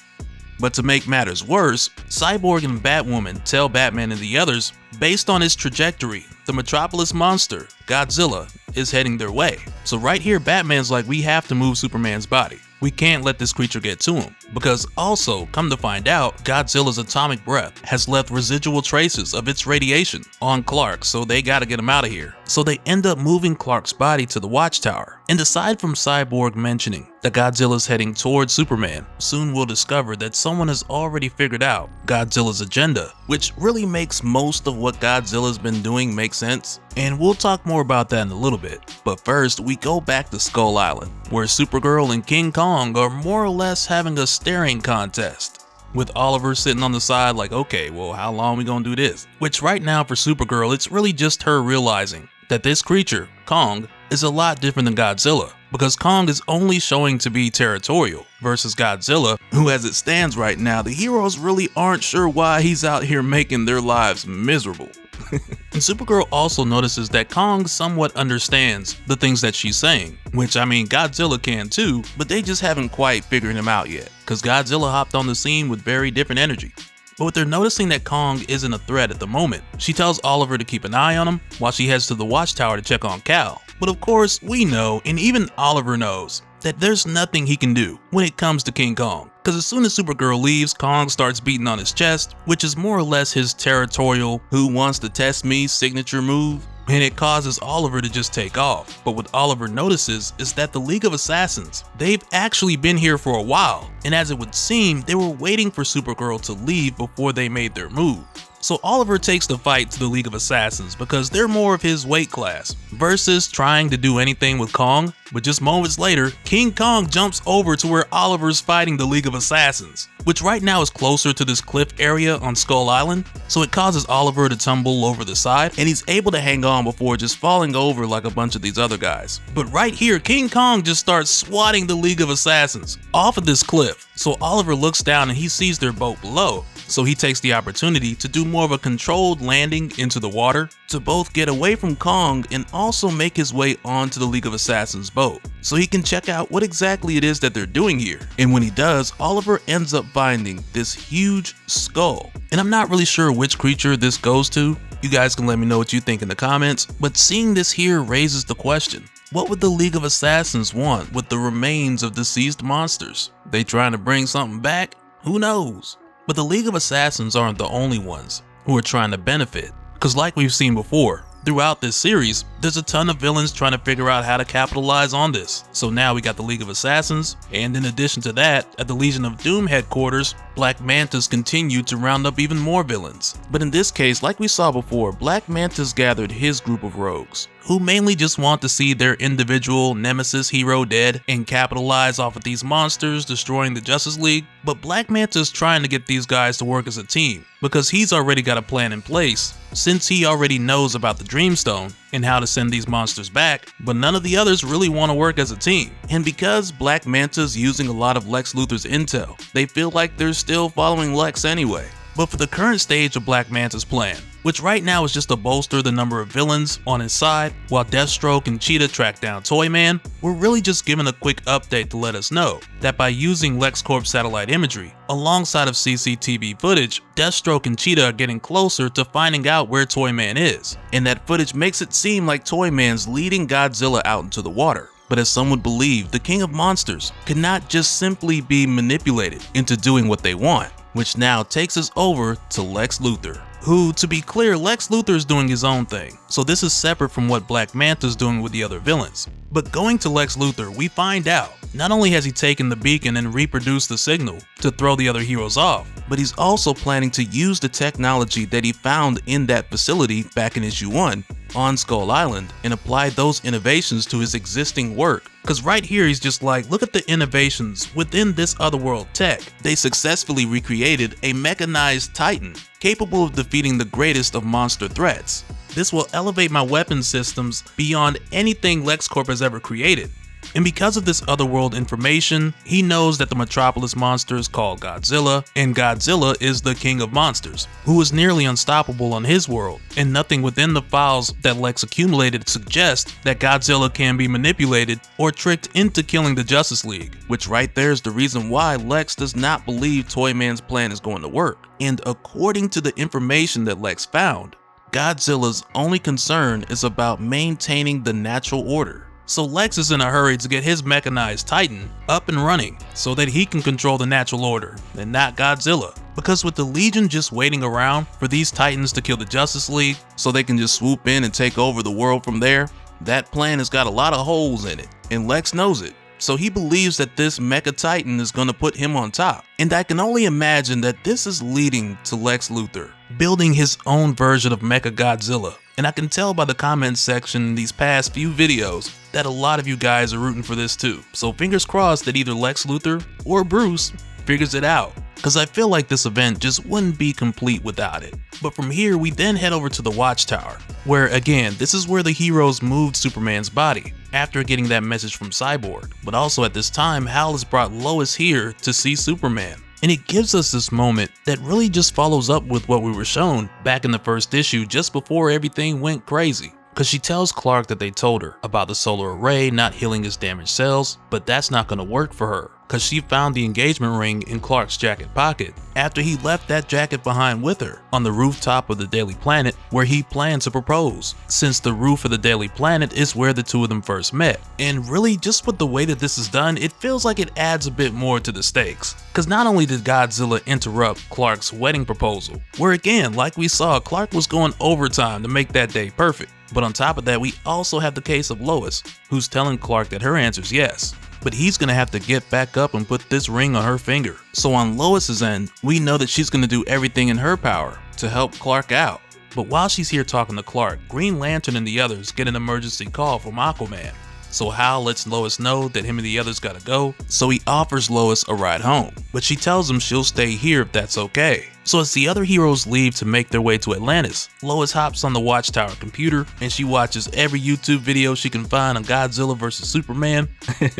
But to make matters worse, Cyborg and Batwoman tell Batman and the others, based on its trajectory, the Metropolis monster, Godzilla, is heading their way. So right here, Batman's like, we have to move Superman's body. We can't let this creature get to him, because also, come to find out, Godzilla's atomic breath has left residual traces of its radiation on Clark, so they gotta get him out of here. So they end up moving Clark's body to the Watchtower. And aside from Cyborg mentioning that Godzilla's heading towards Superman, soon we'll discover that someone has already figured out Godzilla's agenda, which really makes most of what Godzilla's been doing make sense. And we'll talk more about that in a little bit. But first, we go back to Skull Island, where Supergirl and King Kong are more or less having a staring contest, with Oliver sitting on the side like, okay, well, how long we gonna do this? Which right now for Supergirl, it's really just her realizing that this creature, Kong, is a lot different than Godzilla, because Kong is only showing to be territorial, versus Godzilla, who as it stands right now, the heroes really aren't sure why he's out here making their lives miserable. And Supergirl also notices that Kong somewhat understands the things that she's saying, which I mean Godzilla can too, but they just haven't quite figured him out yet, because Godzilla hopped on the scene with very different energy. But with her noticing that Kong isn't a threat at the moment, she tells Oliver to keep an eye on him while she heads to the Watchtower to check on Kal. But of course, we know, and even Oliver knows, that there's nothing he can do when it comes to King Kong, because as soon as Supergirl leaves, Kong starts beating on his chest, which is more or less his territorial "who wants to test me" signature move, and it causes Oliver to just take off. But what Oliver notices is that the League of Assassins, they've actually been here for a while, and as it would seem, they were waiting for Supergirl to leave before they made their move. So Oliver takes the fight to the League of Assassins because they're more of his weight class, versus trying to do anything with Kong. But just moments later, King Kong jumps over to where Oliver's fighting the League of Assassins, which right now is closer to this cliff area on Skull Island, so it causes Oliver to tumble over the side, and he's able to hang on before just falling over like a bunch of these other guys. But right here, King Kong just starts swatting the League of Assassins off of this cliff, so Oliver looks down and he sees their boat below. So he takes the opportunity to do more of a controlled landing into the water to both get away from Kong and also make his way onto the League of Assassins boat, so he can check out what exactly it is that they're doing here. And when he does, Oliver ends up finding this huge skull. And I'm not really sure which creature this goes to. You guys can let me know what you think in the comments, but seeing this here raises the question. What would the League of Assassins want with the remains of deceased monsters? They trying to bring something back? Who knows? But the League of Assassins aren't the only ones who are trying to benefit, because like we've seen before, throughout this series, there's a ton of villains trying to figure out how to capitalize on this. So now we got the League of Assassins, and in addition to that, at the Legion of Doom headquarters, Black Manta's continued to round up even more villains. But in this case, like we saw before, Black Manta's gathered his group of rogues, who mainly just want to see their individual nemesis hero dead and capitalize off of these monsters destroying the Justice League. But Black Manta's trying to get these guys to work as a team, because he's already got a plan in place, since he already knows about the Dreamstone and how to send these monsters back, but none of the others really want to work as a team. And because Black Manta's using a lot of Lex Luthor's intel, they feel like they're still following Lex anyway. But for the current stage of Black Manta's plan, which right now is just to bolster the number of villains on his side, while Deathstroke and Cheetah track down Toyman, we're really just given a quick update to let us know that by using LexCorp satellite imagery, alongside of CCTV footage, Deathstroke and Cheetah are getting closer to finding out where Toyman is, and that footage makes it seem like Toyman's leading Godzilla out into the water. But as some would believe, the King of Monsters could not just simply be manipulated into doing what they want, which now takes us over to Lex Luthor, who, to be clear, Lex Luthor is doing his own thing, so this is separate from what Black Manta's doing with the other villains. But going to Lex Luthor, we find out, not only has he taken the beacon and reproduced the signal to throw the other heroes off, but he's also planning to use the technology that he found in that facility back in issue 1 on Skull Island and apply those innovations to his existing work. Cause right here he's just like, look at the innovations within this otherworld tech. They successfully recreated a mechanized titan capable of defeating the greatest of monster threats. This will elevate my weapon systems beyond anything LexCorp has ever created. And because of this otherworld information, he knows that the Metropolis monster is called Godzilla, and Godzilla is the king of monsters, who is nearly unstoppable on his world, and nothing within the files that Lex accumulated suggests that Godzilla can be manipulated or tricked into killing the Justice League, which right there is the reason why Lex does not believe Toyman's plan is going to work. And according to the information that Lex found, Godzilla's only concern is about maintaining the natural order. So Lex is in a hurry to get his mechanized titan up and running so that he can control the natural order and not Godzilla. Because with the Legion just waiting around for these titans to kill the Justice League so they can just swoop in and take over the world from there, that plan has got a lot of holes in it, and Lex knows it. So he believes that this Mecha Titan is going to put him on top. And I can only imagine that this is leading to Lex Luthor building his own version of MechaGodzilla. And I can tell by the comments section in these past few videos that a lot of you guys are rooting for this too. So fingers crossed that either Lex Luthor or Bruce figures it out, because I feel like this event just wouldn't be complete without it. But from here we then head over to the Watchtower, where again this is where the heroes moved Superman's body after getting that message from Cyborg. But also at this time Hal has brought Lois here to see Superman. And it gives us this moment that really just follows up with what we were shown back in the first issue just before everything went crazy. Because she tells Clark that they told her about the solar array not healing his damaged cells, but that's not going to work for her because she found the engagement ring in Clark's jacket pocket after he left that jacket behind with her on the rooftop of the Daily Planet where he planned to propose, since the roof of the Daily Planet is where the two of them first met. And really, just with the way that this is done, it feels like it adds a bit more to the stakes. Because not only did Godzilla interrupt Clark's wedding proposal, where again, like we saw, Clark was going overtime to make that day perfect, but on top of that, we also have the case of Lois, who's telling Clark that her answer is yes, but he's gonna have to get back up and put this ring on her finger. So on Lois's end, we know that she's gonna do everything in her power to help Clark out. But while she's here talking to Clark, Green Lantern and the others get an emergency call from Aquaman. So Hal lets Lois know that him and the others gotta go, so he offers Lois a ride home, but she tells him she'll stay here if that's okay. So as the other heroes leave to make their way to Atlantis, Lois hops on the Watchtower computer and she watches every YouTube video she can find on Godzilla vs Superman.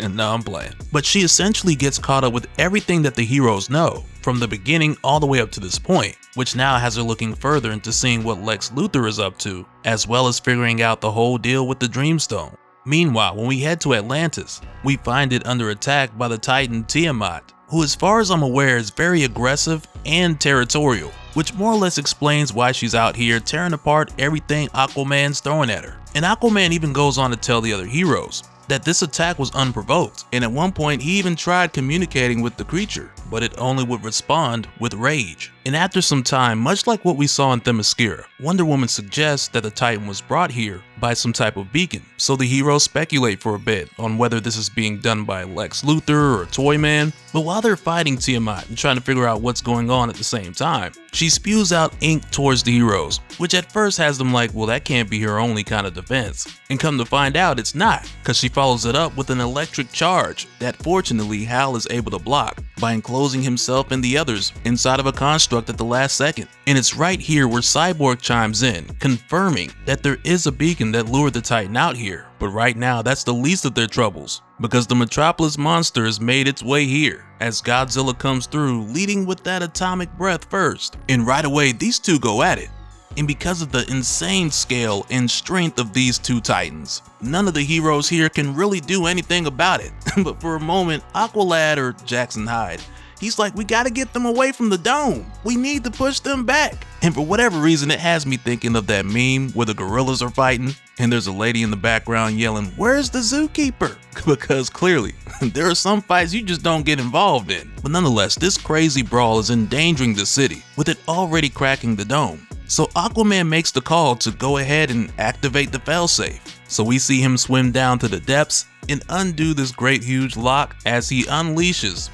No, I'm playing. But she essentially gets caught up with everything that the heroes know, from the beginning all the way up to this point, which now has her looking further into seeing what Lex Luthor is up to, as well as figuring out the whole deal with the Dreamstone. Meanwhile, when we head to Atlantis, we find it under attack by the Titan Tiamat, who as far as I'm aware is very aggressive and territorial, which more or less explains why she's out here tearing apart everything Aquaman's throwing at her. And Aquaman even goes on to tell the other heroes that this attack was unprovoked, and at one point he even tried communicating with the creature, but it only would respond with rage. And after some time, much like what we saw in Themyscira, Wonder Woman suggests that the Titan was brought here by some type of beacon, so the heroes speculate for a bit on whether this is being done by Lex Luthor or Toyman. But while they're fighting Tiamat and trying to figure out what's going on at the same time, she spews out ink towards the heroes, which at first has them like, well, that can't be her only kind of defense. And come to find out, it's not, because she follows it up with an electric charge that fortunately Hal is able to block by enclosing himself and the others inside of a construct at the last second. And it's right here where Cyborg chimes in, confirming that there is a beacon that lured the Titan out here. But right now, that's the least of their troubles, because the Metropolis monster has made its way here as Godzilla comes through, leading with that atomic breath first. And right away, these two go at it. And because of the insane scale and strength of these two titans, none of the heroes here can really do anything about it. But for a moment, Aqualad, or Jackson Hyde, he's like, we gotta get them away from the dome. We need to push them back. And for whatever reason, it has me thinking of that meme where the gorillas are fighting and there's a lady in the background yelling, where's the zookeeper? Because clearly, there are some fights you just don't get involved in. But nonetheless, this crazy brawl is endangering the city, with it already cracking the dome. So Aquaman makes the call to go ahead and activate the failsafe. So we see him swim down to the depths and undo this great huge lock as he unleashes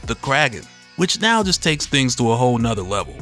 the Kraken, which now just takes things to a whole nother level.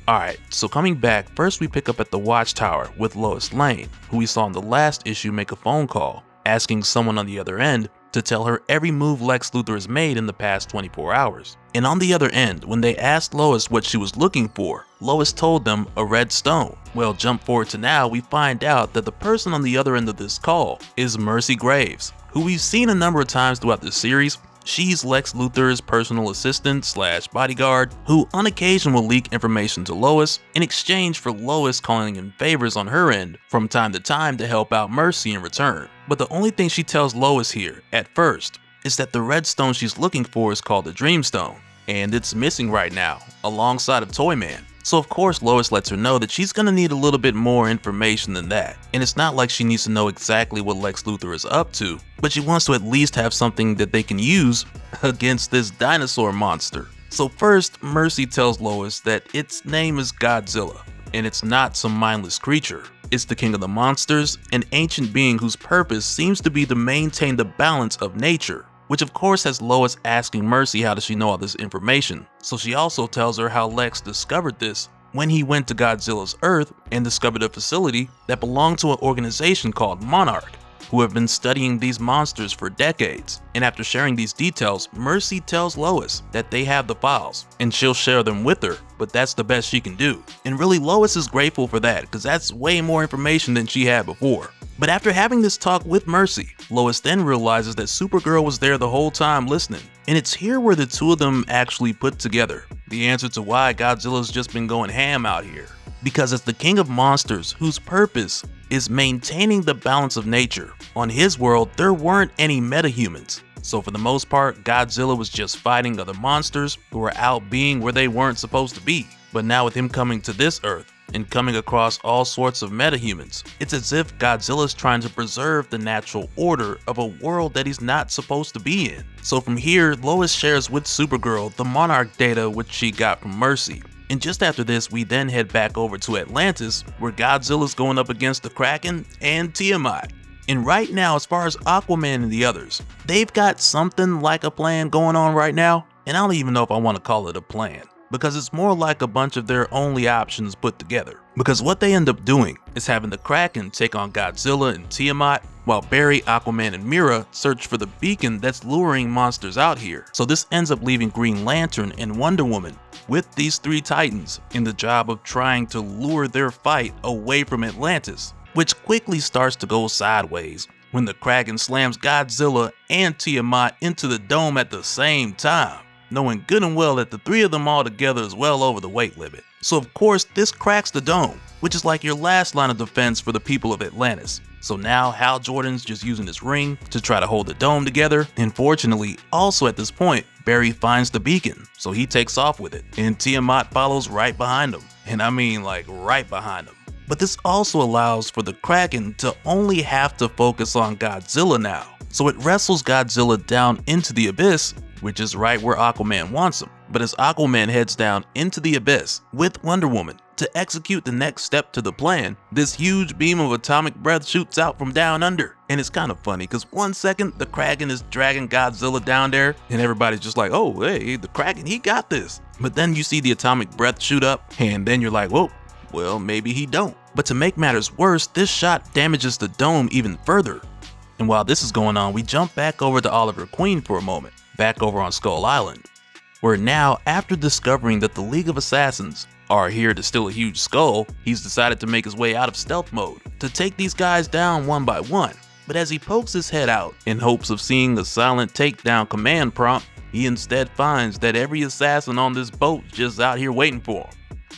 Alright, so coming back, first we pick up at the Watchtower with Lois Lane, who we saw in the last issue make a phone call, asking someone on the other end to tell her every move Lex Luthor has made in the past 24 hours. And on the other end, when they asked Lois what she was looking for, Lois told them a red stone. Well, jump forward to now, we find out that the person on the other end of this call is Mercy Graves, who we've seen a number of times throughout the series. She's Lex Luthor's personal assistant slash bodyguard, who on occasion will leak information to Lois in exchange for Lois calling in favors on her end from time to time to help out Mercy in return. But the only thing she tells Lois here, at first, is that the red stone she's looking for is called the Dreamstone, and it's missing right now, alongside of Toyman. So of course Lois lets her know that she's gonna need a little bit more information than that. And it's not like she needs to know exactly what Lex Luthor is up to, but she wants to at least have something that they can use against this dinosaur monster. So first, Mercy tells Lois that its name is Godzilla, and it's not some mindless creature. It's the king of the monsters, an ancient being whose purpose seems to be to maintain the balance of nature. Which of course has Lois asking Mercy how does she know all this information. So she also tells her how Lex discovered this when he went to Godzilla's Earth and discovered a facility that belonged to an organization called Monarch, who have been studying these monsters for decades. And after sharing these details, Mercy tells Lois that they have the files and she'll share them with her, but that's the best she can do. And really Lois is grateful for that because that's way more information than she had before. But after having this talk with Mercy, Lois then realizes that Supergirl was there the whole time listening. And it's here where the two of them actually put together the answer to why Godzilla's just been going ham out here. Because as the king of monsters whose purpose is maintaining the balance of nature, on his world there weren't any metahumans. So for the most part, Godzilla was just fighting other monsters who were out being where they weren't supposed to be. But now with him coming to this Earth, and coming across all sorts of metahumans, it's as if Godzilla's trying to preserve the natural order of a world that he's not supposed to be in. So from here, Lois shares with Supergirl the Monarch data which she got from Mercy. And just after this, we then head back over to Atlantis, where Godzilla's going up against the Kraken and Tiamat. And right now, as far as Aquaman and the others, they've got something like a plan going on right now, and I don't even know if I want to call it a plan, because it's more like a bunch of their only options put together. Because what they end up doing is having the Kraken take on Godzilla and Tiamat, while Barry, Aquaman, and Mera search for the beacon that's luring monsters out here. So this ends up leaving Green Lantern and Wonder Woman with these three titans in the job of trying to lure their fight away from Atlantis, which quickly starts to go sideways when the Kraken slams Godzilla and Tiamat into the dome at the same time, knowing good and well that the three of them all together is well over the weight limit. So of course this cracks the dome, which is like your last line of defense for the people of Atlantis. So now Hal Jordan's just using his ring to try to hold the dome together, and fortunately also at this point Barry finds the beacon, so he takes off with it, and Tiamat follows right behind him, and I mean like right behind him. But this also allows for the Kraken to only have to focus on Godzilla now, so it wrestles Godzilla down into the abyss, which is right where Aquaman wants him. But as Aquaman heads down into the abyss with Wonder Woman to execute the next step to the plan, this huge beam of atomic breath shoots out from down under. And it's kind of funny because 1 second the Kraken is dragging Godzilla down there and everybody's just like, oh hey, the Kraken, he got this. But then you see the atomic breath shoot up and then you're like, whoa, well maybe he don't. But to make matters worse, this shot damages the dome even further. And while this is going on, we jump back over to Oliver Queen for a moment, back over on Skull Island, where now, after discovering that the League of Assassins are here to steal a huge skull, he's decided to make his way out of stealth mode to take these guys down one by one. But as he pokes his head out in hopes of seeing a silent takedown command prompt, he instead finds that every assassin on this boat's just out here waiting for him.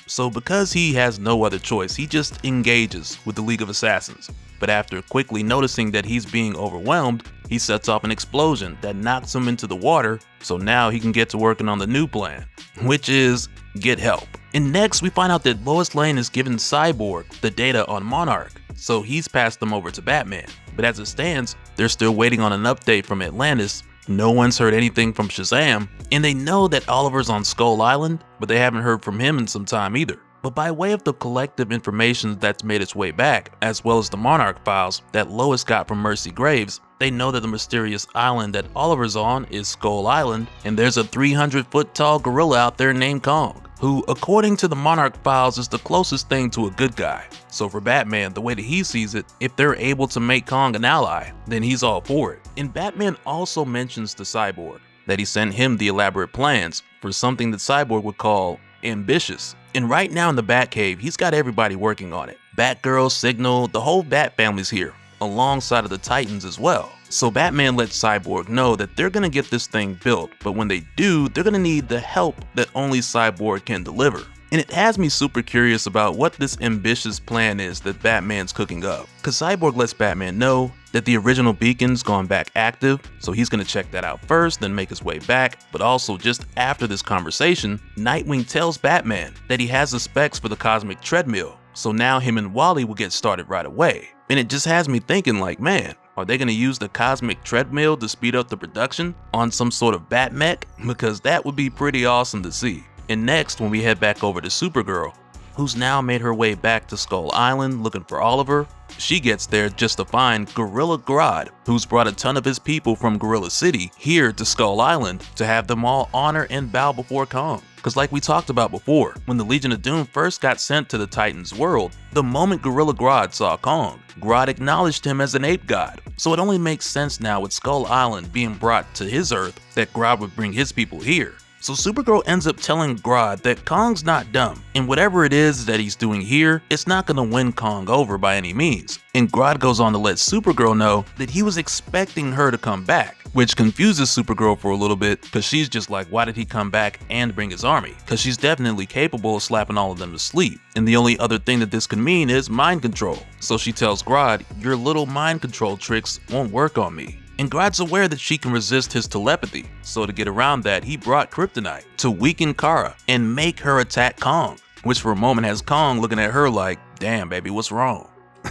So because he has no other choice, he just engages with the League of Assassins. But after quickly noticing that he's being overwhelmed, he sets off an explosion that knocks him into the water, so now he can get to working on the new plan, which is get help. And next we find out that Lois Lane has given Cyborg the data on Monarch, so he's passed them over to Batman. But as it stands, they're still waiting on an update from Atlantis. No one's heard anything from Shazam, and they know that Oliver's on Skull Island, but they haven't heard from him in some time either. But by way of the collective information that's made its way back, as well as the Monarch files that Lois got from Mercy Graves, they know that the mysterious island that Oliver's on is Skull Island, and there's a 300-foot tall gorilla out there named Kong, who, according to the Monarch files, is the closest thing to a good guy. So for Batman, the way that he sees it, if they're able to make Kong an ally, then he's all for it. And Batman also mentions to Cyborg that he sent him the elaborate plans for something that Cyborg would call ambitious. And right now in the Batcave, he's got everybody working on it. Batgirl, Signal, the whole Bat family's here, alongside of the Titans as well. So Batman lets Cyborg know that they're gonna get this thing built, but when they do, they're gonna need the help that only Cyborg can deliver. And it has me super curious about what this ambitious plan is that Batman's cooking up. Cause Cyborg lets Batman know that the original beacon's gone back active, so he's gonna check that out first, then make his way back. But also just after this conversation, Nightwing tells Batman that he has the specs for the cosmic treadmill, so now him and Wally will get started right away. And it just has me thinking like, man, are they gonna use the cosmic treadmill to speed up the production on some sort of Batmech? Because that would be pretty awesome to see. And next, when we head back over to Supergirl, who's now made her way back to Skull Island looking for Oliver, she gets there just to find Gorilla Grodd, who's brought a ton of his people from Gorilla City here to Skull Island to have them all honor and bow before Kong. Cause like we talked about before, when the Legion of Doom first got sent to the Titans world, the moment Gorilla Grodd saw Kong, Grodd acknowledged him as an ape god. So it only makes sense now with Skull Island being brought to his Earth that Grodd would bring his people here. So Supergirl ends up telling Grodd that Kong's not dumb, and whatever it is that he's doing here, it's not gonna win Kong over by any means. And Grodd goes on to let Supergirl know that he was expecting her to come back, which confuses Supergirl for a little bit, cause she's just like, why did he come back and bring his army? Cause she's definitely capable of slapping all of them to sleep. And the only other thing that this could mean is mind control. So she tells Grodd, your little mind control tricks won't work on me. And Grodd's aware that she can resist his telepathy, so to get around that, he brought Kryptonite to weaken Kara and make her attack Kong, which for a moment has Kong looking at her like, damn baby, what's wrong?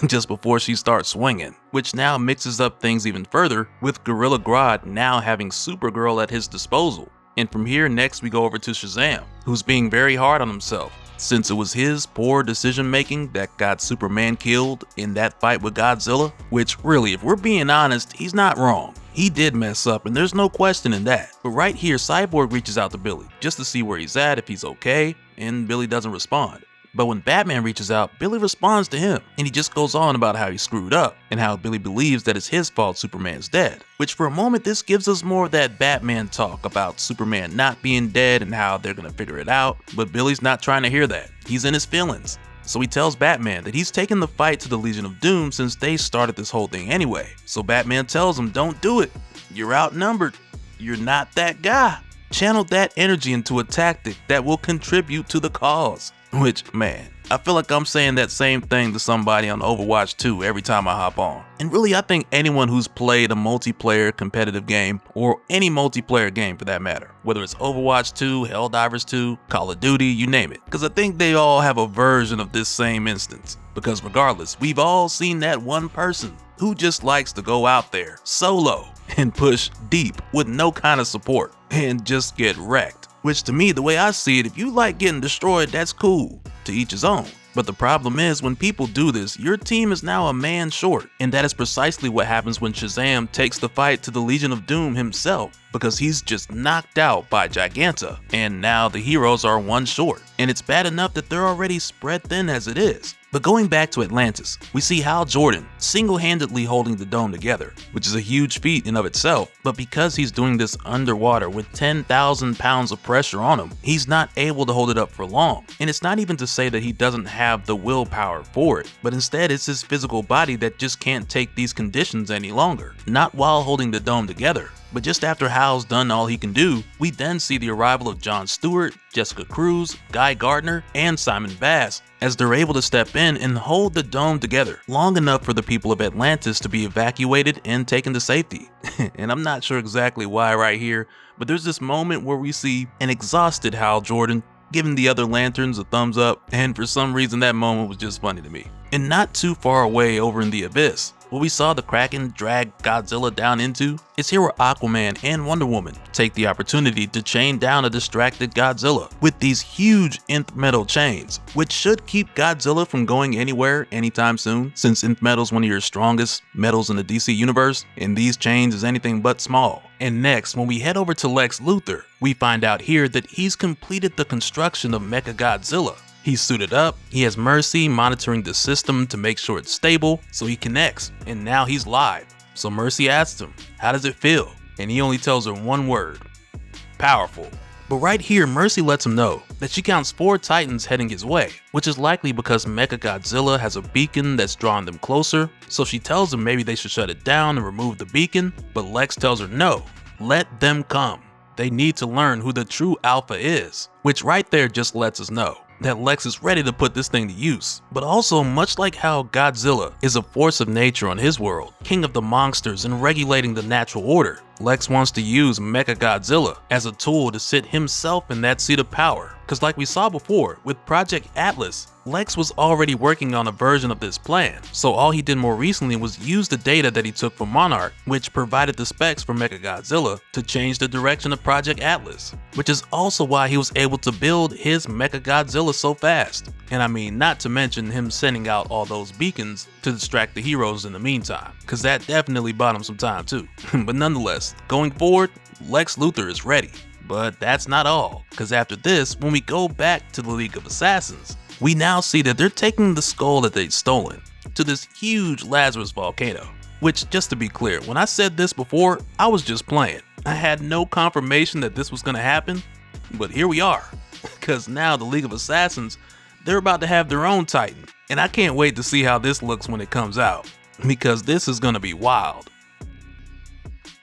Just before she starts swinging, which now mixes up things even further with Gorilla Grodd now having Supergirl at his disposal. And from here next we go over to Shazam, who's being very hard on himself, since it was his poor decision making that got Superman killed in that fight with Godzilla, which really, if we're being honest, he's not wrong. He did mess up and there's no questioning that. But right here, Cyborg reaches out to Billy just to see where he's at, if he's okay, and Billy doesn't respond. But when Batman reaches out, Billy responds to him, and he just goes on about how he screwed up, and how Billy believes that it's his fault Superman's dead. Which for a moment, this gives us more of that Batman talk about Superman not being dead and how they're gonna figure it out, but Billy's not trying to hear that. He's in his feelings. So he tells Batman that he's taken the fight to the Legion of Doom since they started this whole thing anyway. So Batman tells him, don't do it. You're outnumbered. You're not that guy. Channel that energy into a tactic that will contribute to the cause. Which, man, I feel like I'm saying that same thing to somebody on Overwatch 2 every time I hop on. And really, I think anyone who's played a multiplayer competitive game, or any multiplayer game for that matter, whether it's Overwatch 2, Helldivers 2, Call of Duty, you name it, because I think they all have a version of this same instance. Because regardless, we've all seen that one person who just likes to go out there solo and push deep with no kind of support and just get wrecked. Which to me, the way I see it, if you like getting destroyed, that's cool, to each his own. But the problem is, when people do this, your team is now a man short. And that is precisely what happens when Shazam takes the fight to the Legion of Doom himself. because he's just knocked out by Giganta, and now the heroes are one short, and it's bad enough that they're already spread thin as it is. But going back to Atlantis, we see Hal Jordan single-handedly holding the dome together, which is a huge feat in of itself, but because he's doing this underwater with 10,000 pounds of pressure on him, he's not able to hold it up for long. And it's not even to say that he doesn't have the willpower for it, but instead it's his physical body that just can't take these conditions any longer. Not while holding the dome together. But just after Hal's done all he can do, we then see the arrival of Jon Stewart, Jessica Cruz, Guy Gardner, and Simon Bass, as they're able to step in and hold the dome together long enough for the people of Atlantis to be evacuated and taken to safety. And I'm not sure exactly why right here, but there's this moment where we see an exhausted Hal Jordan giving the other lanterns a thumbs up, and for some reason that moment was just funny to me. And not too far away over in the abyss, what we saw the Kraken drag Godzilla down into is here where Aquaman and Wonder Woman take the opportunity to chain down a distracted Godzilla with these huge nth metal chains, which should keep Godzilla from going anywhere anytime soon, since nth metal is one of your strongest metals in the DC universe, and these chains is anything but small. And next, when we head over to Lex Luthor, we find out here that he's completed the construction of MechaGodzilla. He's suited up, he has Mercy monitoring the system to make sure it's stable, so he connects, and now he's live. So Mercy asks him, how does it feel? And he only tells her one word: powerful. But right here, Mercy lets him know that she counts 4 Titans heading his way, which is likely because MechaGodzilla has a beacon that's drawing them closer, so she tells him maybe they should shut it down and remove the beacon, but Lex tells her no, let them come. They need to learn who the true Alpha is, which right there just lets us know that Lex is ready to put this thing to use. But also, much like how Godzilla is a force of nature on his world, king of the monsters and regulating the natural order, Lex wants to use MechaGodzilla as a tool to sit himself in that seat of power. Cause like we saw before with Project Atlas, Lex was already working on a version of this plan, so all he did more recently was use the data that he took from Monarch, which provided the specs for MechaGodzilla, to change the direction of Project Atlas, which is also why he was able to build his MechaGodzilla so fast. And I mean, not to mention him sending out all those beacons to distract the heroes in the meantime, cause that definitely bought him some time too. But nonetheless, going forward, Lex Luthor is ready. But that's not all, cause after this, when we go back to the League of Assassins, we now see that they're taking the skull that they'd stolen to this huge Lazarus volcano. Which, just to be clear, when I said this before, I was just playing. I had no confirmation that this was gonna happen, but here we are. Cause now the League of Assassins, they're about to have their own Titan, and I can't wait to see how this looks when it comes out, because this is gonna be wild.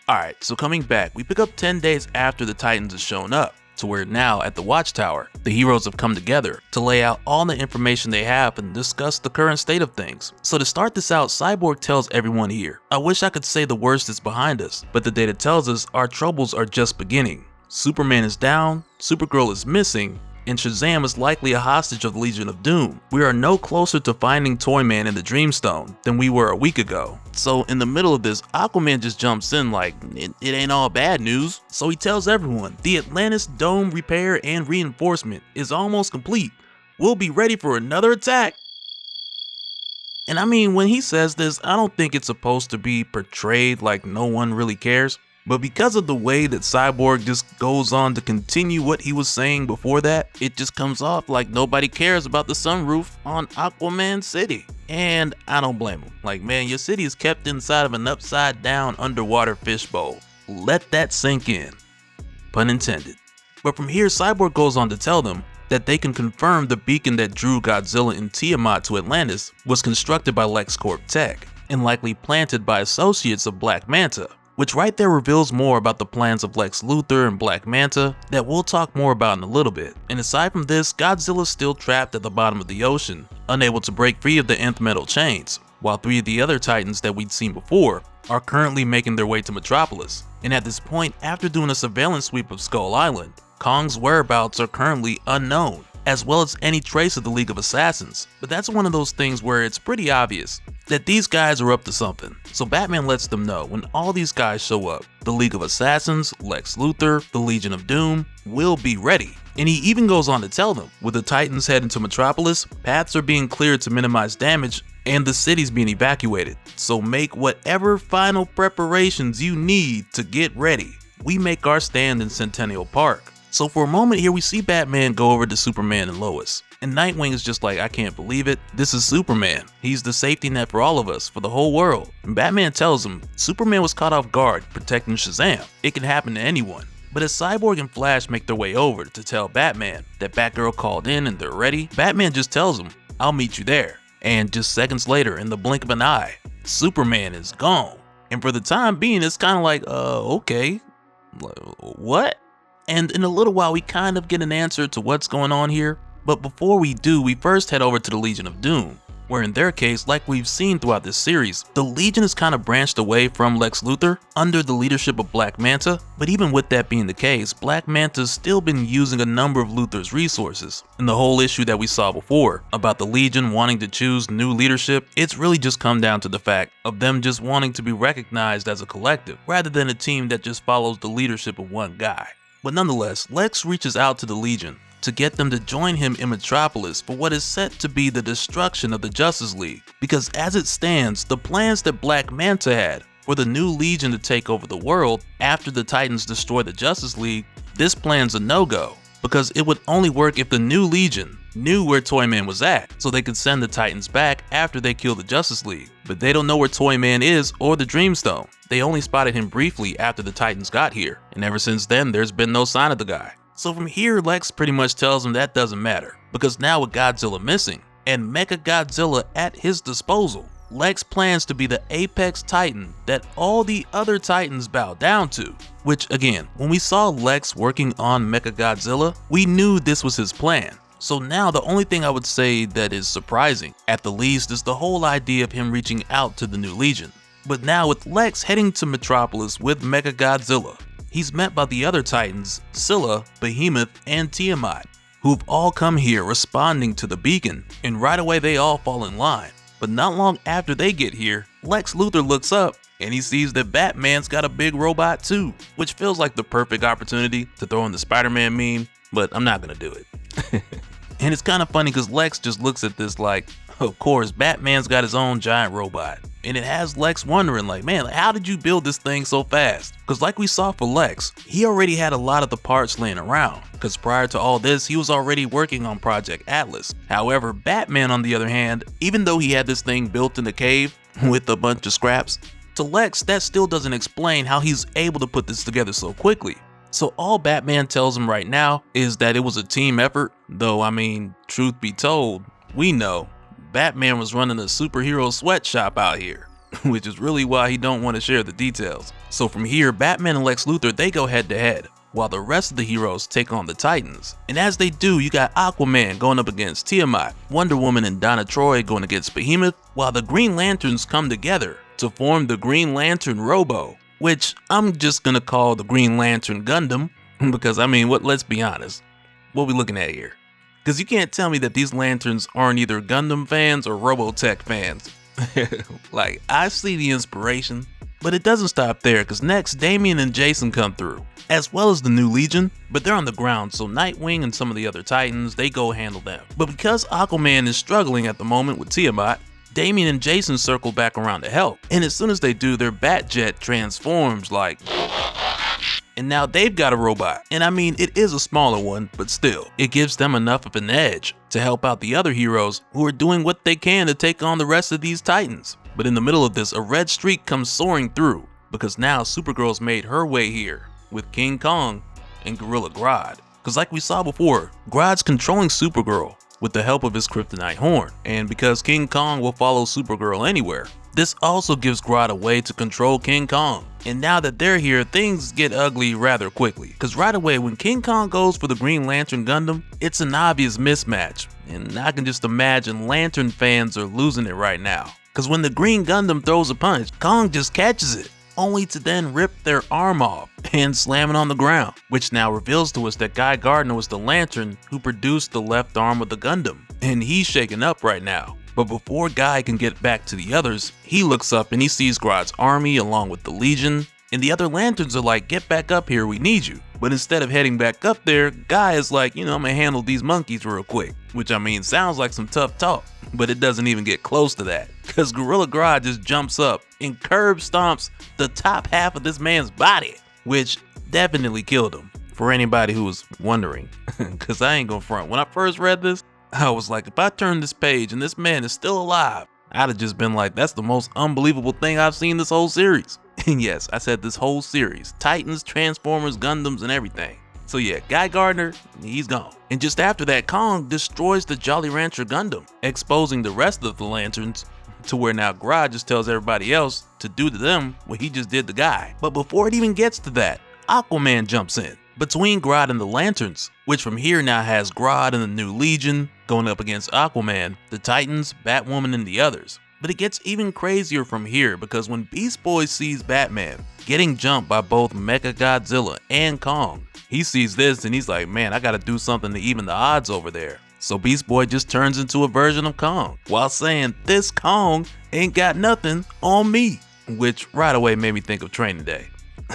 Alright, so coming back, we pick up 10 days after the Titans have shown up, to where now at the Watchtower, the heroes have come together to lay out all the information they have and discuss the current state of things. So to start this out, Cyborg tells everyone here, I wish I could say the worst is behind us, but the data tells us our troubles are just beginning. Superman is down, Supergirl is missing, and Shazam is likely a hostage of the Legion of Doom. We are no closer to finding Toyman in the Dreamstone than we were a week ago. So in the middle of this, Aquaman just jumps in like, it ain't all bad news. So he tells everyone, the Atlantis dome repair and reinforcement is almost complete. We'll be ready for another attack. And I mean, when he says this, I don't think it's supposed to be portrayed like no one really cares. But because of the way that Cyborg just goes on to continue what he was saying before that, it just comes off like nobody cares about the sunroof on Aquaman City. And I don't blame him. Like, man, your city is kept inside of an upside down underwater fishbowl. Let that sink in. Pun intended. But from here, Cyborg goes on to tell them that they can confirm the beacon that drew Godzilla and Tiamat to Atlantis was constructed by LexCorp Tech and likely planted by associates of Black Manta, which right there reveals more about the plans of Lex Luthor and Black Manta that we'll talk more about in a little bit. And aside from this, Godzilla's still trapped at the bottom of the ocean, unable to break free of the nth metal chains, while 3 of the other Titans that we'd seen before are currently making their way to Metropolis. And at this point, after doing a surveillance sweep of Skull Island, Kong's whereabouts are currently unknown, as well as any trace of the League of Assassins. But that's one of those things where it's pretty obvious that these guys are up to something. So Batman lets them know when all these guys show up, the League of Assassins, Lex Luthor, the Legion of Doom will be ready. And he even goes on to tell them, with the Titans heading to Metropolis, paths are being cleared to minimize damage and the city's being evacuated. So make whatever final preparations you need to get ready. we make our stand in Centennial Park. So for a moment here, we see Batman go over to Superman and Lois. And Nightwing is just like, I can't believe it. This is Superman. He's the safety net for all of us, for the whole world. And Batman tells him, Superman was caught off guard protecting Shazam. It can happen to anyone. But as Cyborg and Flash make their way over to tell Batman that Batgirl called in and they're ready, Batman just tells him, I'll meet you there. And just seconds later, in the blink of an eye, Superman is gone. And for the time being, it's kind of like, okay, what? And in a little while, we kind of get an answer to what's going on here. But before we do, we first head over to the Legion of Doom, where in their case, like we've seen throughout this series, the Legion is kind of branched away from Lex Luthor under the leadership of Black Manta. But even with that being the case, Black Manta's still been using a number of Luthor's resources. And the whole issue that we saw before about the Legion wanting to choose new leadership, it's really just come down to the fact of them just wanting to be recognized as a collective, rather than a team that just follows the leadership of one guy. But nonetheless, Lex reaches out to the Legion to get them to join him in Metropolis for what is set to be the destruction of the Justice League. Because as it stands, the plans that Black Manta had for the new Legion to take over the world after the Titans destroy the Justice League, this plan's a no-go. Because it would only work if the new Legion knew where Toyman was at, so they could send the Titans back after they kill the Justice League. But they don't know where Toyman is or the Dreamstone. They only spotted him briefly after the Titans got here, and ever since then there's been no sign of the guy. So from here, Lex pretty much tells him that doesn't matter, because now with Godzilla missing and MechaGodzilla at his disposal, Lex plans to be the apex titan that all the other titans bow down to. Which again, when we saw Lex working on MechaGodzilla, we knew this was his plan. So now the only thing I would say that is surprising, at the least, is the whole idea of him reaching out to the new Legion. But now with Lex heading to Metropolis with MechaGodzilla, he's met by the other titans, Scylla, Behemoth, and Tiamat, who've all come here responding to the beacon, and right away they all fall in line. But not long after they get here, Lex Luthor looks up and he sees that Batman's got a big robot too, which feels like the perfect opportunity to throw in the Spider-Man meme, but I'm not gonna do it. And it's kind of funny because Lex just looks at this like, of course, Batman's got his own giant robot. And it has Lex wondering like, man, how did you build this thing so fast? Because like we saw for Lex, he already had a lot of the parts laying around. Because prior to all this, he was already working on Project Atlas. However, Batman on the other hand, even though he had this thing built in the cave with a bunch of scraps, to Lex, that still doesn't explain how he's able to put this together so quickly. So all Batman tells him right now is that it was a team effort, though I mean, truth be told, we know Batman was running a superhero sweatshop out here, which is really why he don't want to share the details. So from here, Batman and Lex Luthor, they go head to head, while the rest of the heroes take on the Titans. And as they do, you got Aquaman going up against Tiamat, Wonder Woman and Donna Troy going against Behemoth, while the Green Lanterns come together to form the Green Lantern Robo, which I'm just gonna call the Green Lantern Gundam, because I mean, let's be honest, what we looking at here? Because you can't tell me that these lanterns aren't either Gundam fans or Robotech fans. Like, I see the inspiration, but it doesn't stop there, because next Damian and Jason come through, as well as the new Legion, but they're on the ground, so Nightwing and some of the other Titans, they go handle them. But because Aquaman is struggling at the moment with Tiamat, Damian and Jason circle back around to help, and as soon as they do, their Batjet transforms like, and now they've got a robot. And I mean, it is a smaller one, but still, it gives them enough of an edge to help out the other heroes who are doing what they can to take on the rest of these Titans. But in the middle of this, a red streak comes soaring through, because now Supergirl's made her way here with King Kong and Gorilla Grodd. Because like we saw before, Grodd's controlling Supergirl with the help of his kryptonite horn, and because King Kong will follow Supergirl anywhere, this also gives Grodd a way to control King Kong. And now that they're here, things get ugly rather quickly, because right away when King Kong goes for the Green Lantern Gundam, it's an obvious mismatch, and I can just imagine Lantern fans are losing it right now. Because when the Green Gundam throws a punch, Kong just catches it, only to then rip their arm off and slam it on the ground, which now reveals to us that Guy Gardner was the Lantern who produced the left arm of the Gundam, and he's shaken up right now. But before Guy can get back to the others, he looks up and he sees Grodd's army along with the Legion, and the other Lanterns are like, get back up here, we need you. But instead of heading back up there, Guy is like, I'm gonna handle these monkeys real quick. Which I mean, sounds like some tough talk, but it doesn't even get close to that. Cause Gorilla Grodd just jumps up and curb stomps the top half of this man's body. Which, definitely killed him, for anybody who was wondering. Cause I ain't gonna front, when I first read this, I was like, if I turn this page and this man is still alive, I'd have just been like, that's the most unbelievable thing I've seen this whole series. And yes, I said this whole series, Titans, Transformers, Gundams, and everything. So yeah, Guy Gardner, he's gone. And just after that, Kong destroys the Jolly Rancher Gundam, exposing the rest of the Lanterns, to where now Grodd just tells everybody else to do to them what he just did to Guy. But before it even gets to that, Aquaman jumps in between Grodd and the Lanterns, which from here now has Grodd and the New Legion going up against Aquaman, the Titans, Batwoman, and the others. But it gets even crazier from here, because when Beast Boy sees Batman getting jumped by both MechaGodzilla and Kong, he sees this and he's like, man, I gotta do something to even the odds over there. So Beast Boy just turns into a version of Kong, while saying, this Kong ain't got nothing on me, which right away made me think of Training Day.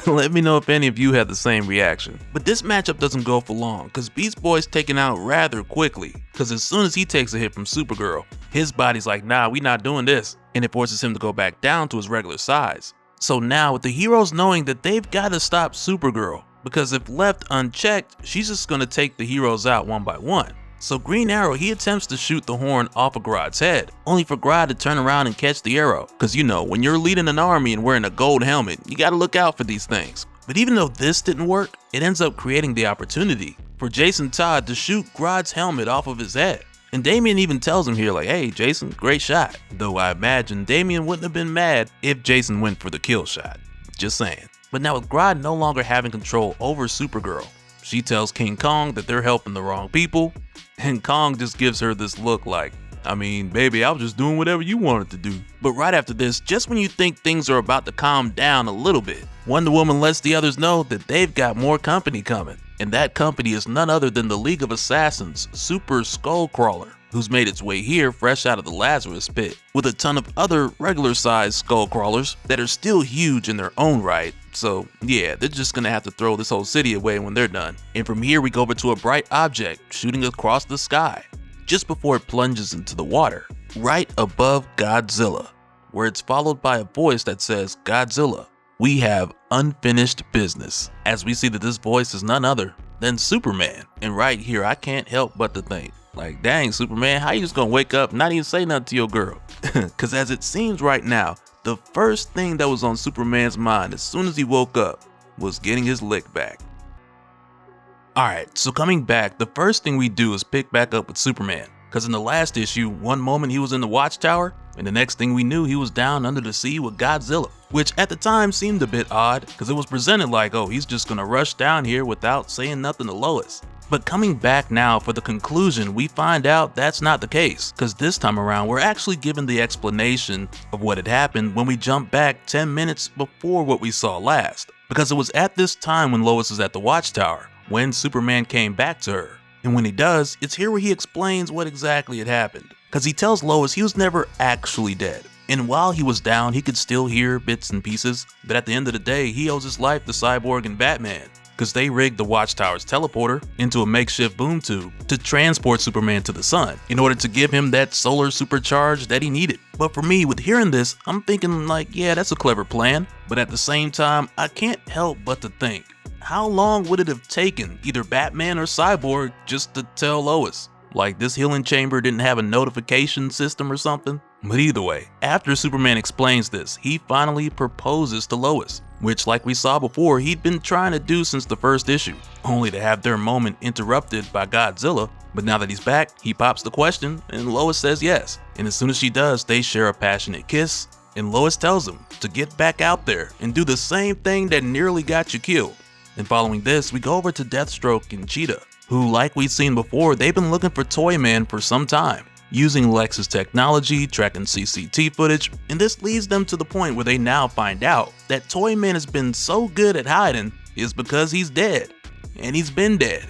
Let me know if any of you had the same reaction. But this matchup doesn't go for long, cause Beast Boy's taken out rather quickly, cause as soon as he takes a hit from Supergirl, his body's like, nah, we not doing this, and it forces him to go back down to his regular size. So now with the heroes knowing that they've gotta stop Supergirl, because if left unchecked, she's just gonna take the heroes out one by one. So Green Arrow, he attempts to shoot the horn off of Grodd's head, only for Grodd to turn around and catch the arrow. Cause you know, when you're leading an army and wearing a gold helmet, you gotta look out for these things. But even though this didn't work, it ends up creating the opportunity for Jason Todd to shoot Grodd's helmet off of his head. And Damian even tells him here like, hey Jason, great shot. Though I imagine Damian wouldn't have been mad if Jason went for the kill shot. Just saying. But now with Grodd no longer having control over Supergirl, she tells King Kong that they're helping the wrong people, and Kong just gives her this look like, I mean, baby, I was just doing whatever you wanted to do. But right after this, just when you think things are about to calm down a little bit, Wonder Woman lets the others know that they've got more company coming. And that company is none other than the League of Assassins Super Skullcrawler, who's made its way here fresh out of the Lazarus pit, with a ton of other regular sized Skullcrawlers that are still huge in their own right. So yeah, they're just gonna have to throw this whole city away when they're done. And from here we go over to a bright object shooting across the sky, just before it plunges into the water, right above Godzilla, where it's followed by a voice that says, Godzilla, we have unfinished business. As we see that this voice is none other than Superman. And right here, I can't help but to think, like, dang, Superman, how you just gonna wake up and not even say nothing to your girl? Cause as it seems right now, the first thing that was on Superman's mind as soon as he woke up was getting his lick back. Alright, so coming back, the first thing we do is pick back up with Superman. Cause in the last issue, one moment he was in the Watchtower, and the next thing we knew he was down under the sea with Godzilla. Which at the time seemed a bit odd, cause it was presented like, oh, he's just gonna rush down here without saying nothing to Lois. But coming back now for the conclusion, we find out that's not the case, cause this time around we're actually given the explanation of what had happened when we jump back 10 minutes before what we saw last. Because it was at this time when Lois was at the Watchtower, when Superman came back to her. And when he does, it's here where he explains what exactly had happened. Cause he tells Lois he was never actually dead. And while he was down, he could still hear bits and pieces, but at the end of the day, he owes his life to Cyborg and Batman, cause they rigged the Watchtower's teleporter into a makeshift boom tube to transport Superman to the sun in order to give him that solar supercharge that he needed. But for me, with hearing this, I'm thinking like, yeah, that's a clever plan, but at the same time, I can't help but to think, how long would it have taken either Batman or Cyborg just to tell Lois? Like this healing chamber didn't have a notification system or something? But either way, after Superman explains this, he finally proposes to Lois, which like we saw before, he'd been trying to do since the first issue, only to have their moment interrupted by Godzilla. But now that he's back, he pops the question and Lois says yes. And as soon as she does, they share a passionate kiss, and Lois tells him to get back out there and do the same thing that nearly got you killed. And following this, we go over to Deathstroke and Cheetah, who, like we've seen before, they've been looking for Toyman for some time, using Lex's technology, tracking CCT footage, and this leads them to the point where they now find out that Toyman has been so good at hiding is because he's dead, and he's been dead,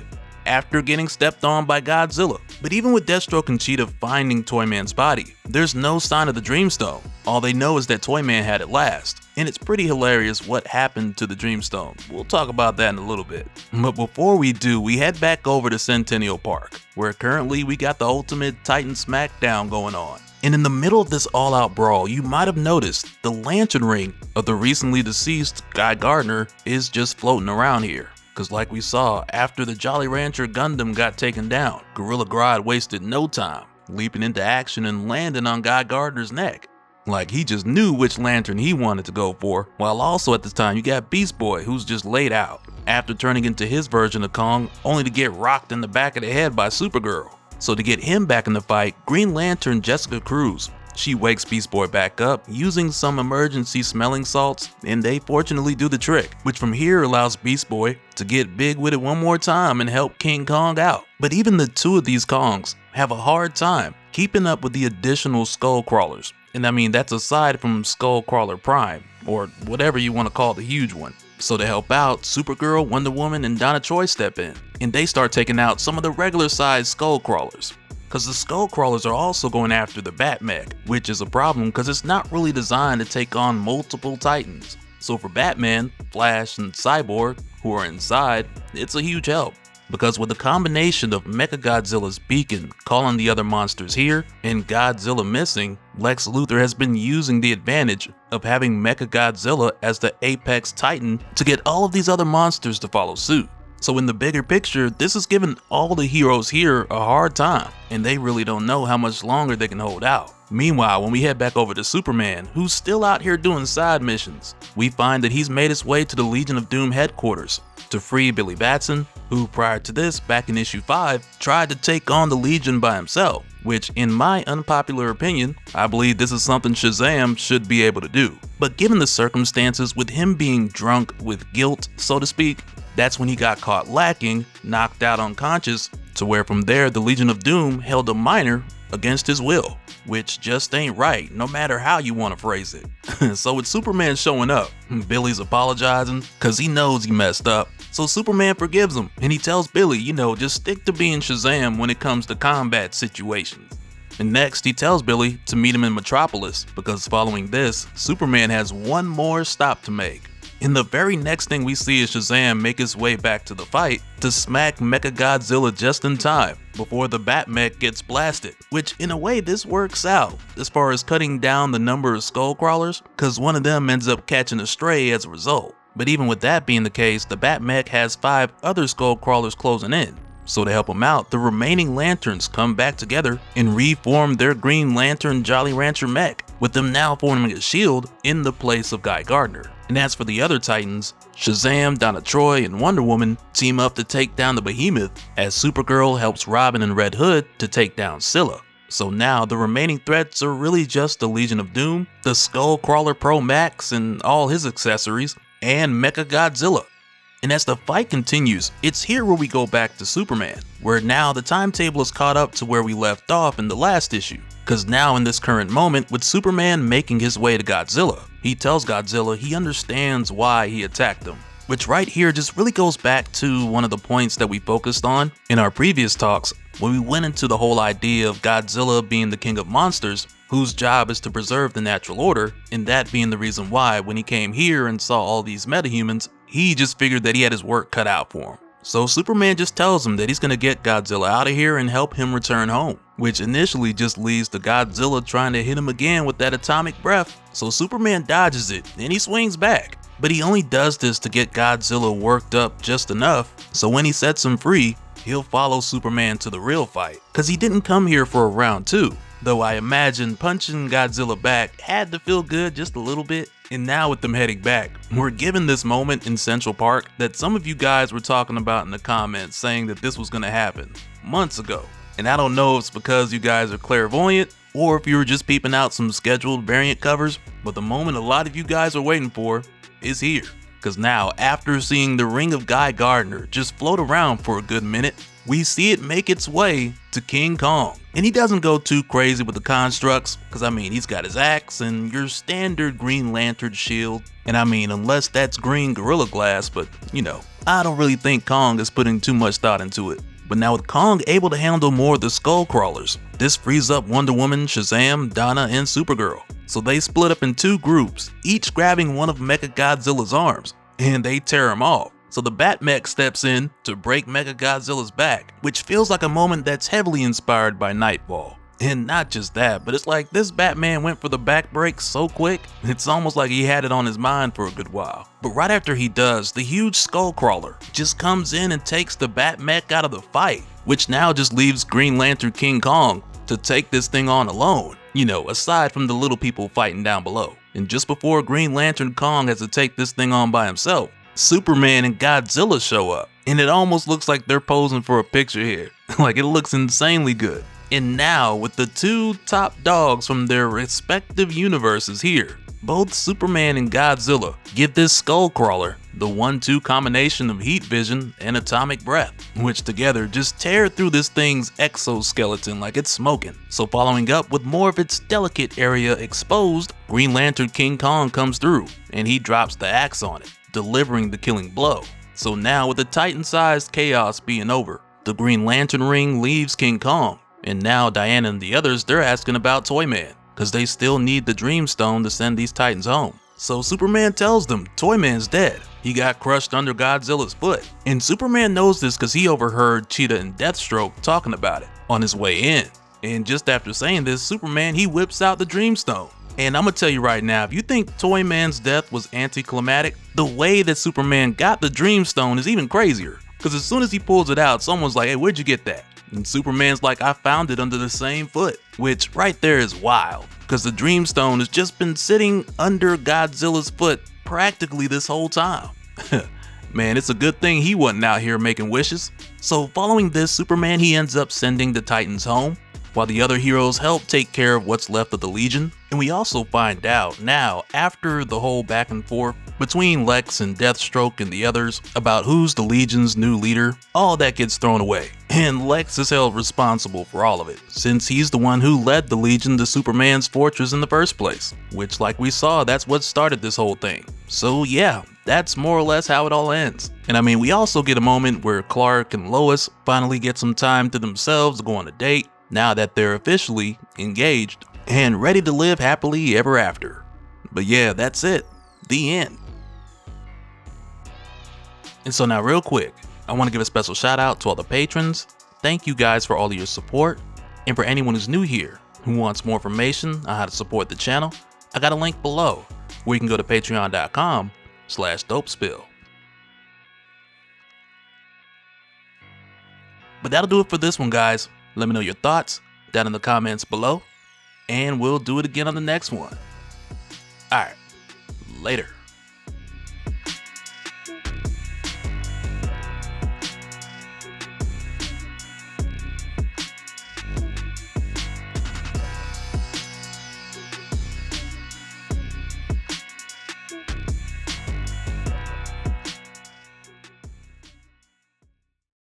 after getting stepped on by Godzilla. But even with Deathstroke and Cheetah finding Toyman's body, there's no sign of the Dreamstone. All they know is that Toyman had it last. And it's pretty hilarious what happened to the Dreamstone. We'll talk about that in a little bit. But before we do, we head back over to Centennial Park, where currently we got the ultimate Titan Smackdown going on. And in the middle of this all-out brawl, you might have noticed the lantern ring of the recently deceased Guy Gardner is just floating around here. Cause like we saw, after the Jolly Rancher Gundam got taken down, Gorilla Grodd wasted no time, leaping into action and landing on Guy Gardner's neck. Like he just knew which lantern he wanted to go for, while also at this time you got Beast Boy, who's just laid out, after turning into his version of Kong, only to get rocked in the back of the head by Supergirl. So to get him back in the fight, Green Lantern Jessica Cruz, she wakes Beast Boy back up using some emergency smelling salts, and they fortunately do the trick, which from here allows Beast Boy to get big with it one more time and help King Kong out. But even the two of these Kongs have a hard time keeping up with the additional Skull Crawlers. And I mean, that's aside from Skull Crawler Prime, or whatever you want to call the huge one. So to help out, Supergirl, Wonder Woman, and Donna Troy step in, and they start taking out some of the regular sized Skull Crawlers. Cause the Skull Crawlers are also going after the Batmech, which is a problem cause it's not really designed to take on multiple Titans. So for Batman, Flash, and Cyborg, who are inside, it's a huge help. Because with the combination of MechaGodzilla's beacon calling the other monsters here, and Godzilla missing, Lex Luthor has been using the advantage of having MechaGodzilla as the apex Titan to get all of these other monsters to follow suit. So in the bigger picture, this has given all the heroes here a hard time, and they really don't know how much longer they can hold out. Meanwhile, when we head back over to Superman, who's still out here doing side missions, we find that he's made his way to the Legion of Doom headquarters to free Billy Batson, who prior to this, back in issue 5, tried to take on the Legion by himself, which in my unpopular opinion, I believe this is something Shazam should be able to do. But given the circumstances, with him being drunk with guilt, so to speak, that's when he got caught lacking, knocked out unconscious, to where from there the Legion of Doom held a minor against his will, which just ain't right, no matter how you want to phrase it. So with Superman showing up, Billy's apologizing cause he knows he messed up. So Superman forgives him, and he tells Billy, just stick to being Shazam when it comes to combat situations. And next, he tells Billy to meet him in Metropolis, because following this, Superman has one more stop to make. And the very next thing we see is Shazam make his way back to the fight to smack MechaGodzilla just in time before the Batmech gets blasted, which in a way this works out as far as cutting down the number of Skull Crawlers, cause one of them ends up catching a stray as a result. But even with that being the case, the Batmech has 5 other Skull Crawlers closing in. So to help him out, the remaining Lanterns come back together and reform their Green Lantern Jolly Rancher mech, with them now forming a shield in the place of Guy Gardner. And as for the other Titans, Shazam, Donna Troy, and Wonder Woman team up to take down the Behemoth, as Supergirl helps Robin and Red Hood to take down Scylla. So now the remaining threats are really just the Legion of Doom, the Skull Crawler Pro Max and all his accessories, and MechaGodzilla. And as the fight continues, it's here where we go back to Superman, where now the timetable is caught up to where we left off in the last issue. Cause now in this current moment, with Superman making his way to Godzilla, he tells Godzilla he understands why he attacked him. Which right here just really goes back to one of the points that we focused on in our previous talks, when we went into the whole idea of Godzilla being the king of monsters, whose job is to preserve the natural order, and that being the reason why when he came here and saw all these metahumans, he just figured that he had his work cut out for him. So Superman just tells him that he's gonna get Godzilla out of here and help him return home, which initially just leads to Godzilla trying to hit him again with that atomic breath. So Superman dodges it, then he swings back. But he only does this to get Godzilla worked up just enough, so when he sets him free, he'll follow Superman to the real fight. Cause he didn't come here for a round 2, though I imagine punching Godzilla back had to feel good just a little bit. And now with them heading back, we're given this moment in Central Park that some of you guys were talking about in the comments, saying that this was gonna happen months ago. And I don't know if it's because you guys are clairvoyant or if you were just peeping out some scheduled variant covers, but the moment a lot of you guys are waiting for is here. Cause now, after seeing the Ring of Guy Gardner just float around for a good minute, we see it make its way to King Kong. And he doesn't go too crazy with the constructs, cause I mean, he's got his axe and your standard Green Lantern shield. And I mean, unless that's green Gorilla Glass, but I don't really think Kong is putting too much thought into it. But now with Kong able to handle more of the Skull Crawlers, this frees up Wonder Woman, Shazam, Donna, and Supergirl. So they split up in 2 groups, each grabbing one of MechaGodzilla's arms, and they tear him off. So the Batmech steps in to break MechaGodzilla's back, which feels like a moment that's heavily inspired by Nightfall. And not just that, but it's like this Batman went for the back break so quick, it's almost like he had it on his mind for a good while. But right after he does, the huge Skullcrawler just comes in and takes the Batmech out of the fight, which now just leaves Green Lantern King Kong to take this thing on alone, you know, aside from the little people fighting down below. And just before Green Lantern Kong has to take this thing on by himself, Superman and Godzilla show up, and it almost looks like they're posing for a picture here. Like, it looks insanely good. And now, with the two top dogs from their respective universes here, both Superman and Godzilla give this Skullcrawler the 1-2 combination of heat vision and atomic breath, which together just tear through this thing's exoskeleton like it's smoking. So following up with more of its delicate area exposed, Green Lantern King Kong comes through, and he drops the axe on it, delivering the killing blow. So now, with the Titan-sized chaos being over, the Green Lantern ring leaves King Kong. And now Diana and the others, they're asking about Toyman, cause they still need the Dreamstone to send these Titans home. So Superman tells them Toyman's dead. He got crushed under Godzilla's foot. And Superman knows this cause he overheard Cheetah and Deathstroke talking about it on his way in. And just after saying this, Superman, he whips out the Dreamstone. And I'm gonna tell you right now, if you think Toyman's death was anticlimactic, the way that Superman got the Dreamstone is even crazier. Cause as soon as he pulls it out, someone's like, hey, where'd you get that? And Superman's like, I found it under the same foot, which right there is wild, because the Dreamstone has just been sitting under Godzilla's foot practically this whole time. Man, it's a good thing he wasn't out here making wishes. So following this, Superman, he ends up sending the Titans home, while the other heroes help take care of what's left of the Legion. And we also find out now, after the whole back and forth between Lex and Deathstroke and the others about who's the Legion's new leader, all that gets thrown away. And Lex is held responsible for all of it, since he's the one who led the Legion to Superman's fortress in the first place, which, like we saw, that's what started this whole thing. So yeah, that's more or less how it all ends. And I mean, we also get a moment where Clark and Lois finally get some time to themselves to go on a date, now that they're officially engaged and ready to live happily ever after. But yeah, that's it. The end. And so now real quick, I want to give a special shout out to all the patrons. Thank you guys for all of your support. And for anyone who's new here who wants more information on how to support the channel, I got a link below where you can go to patreon.com/dopespill. But that'll do it for this one, guys. Let me know your thoughts down in the comments below, and we'll do it again on the next one. Alright, later.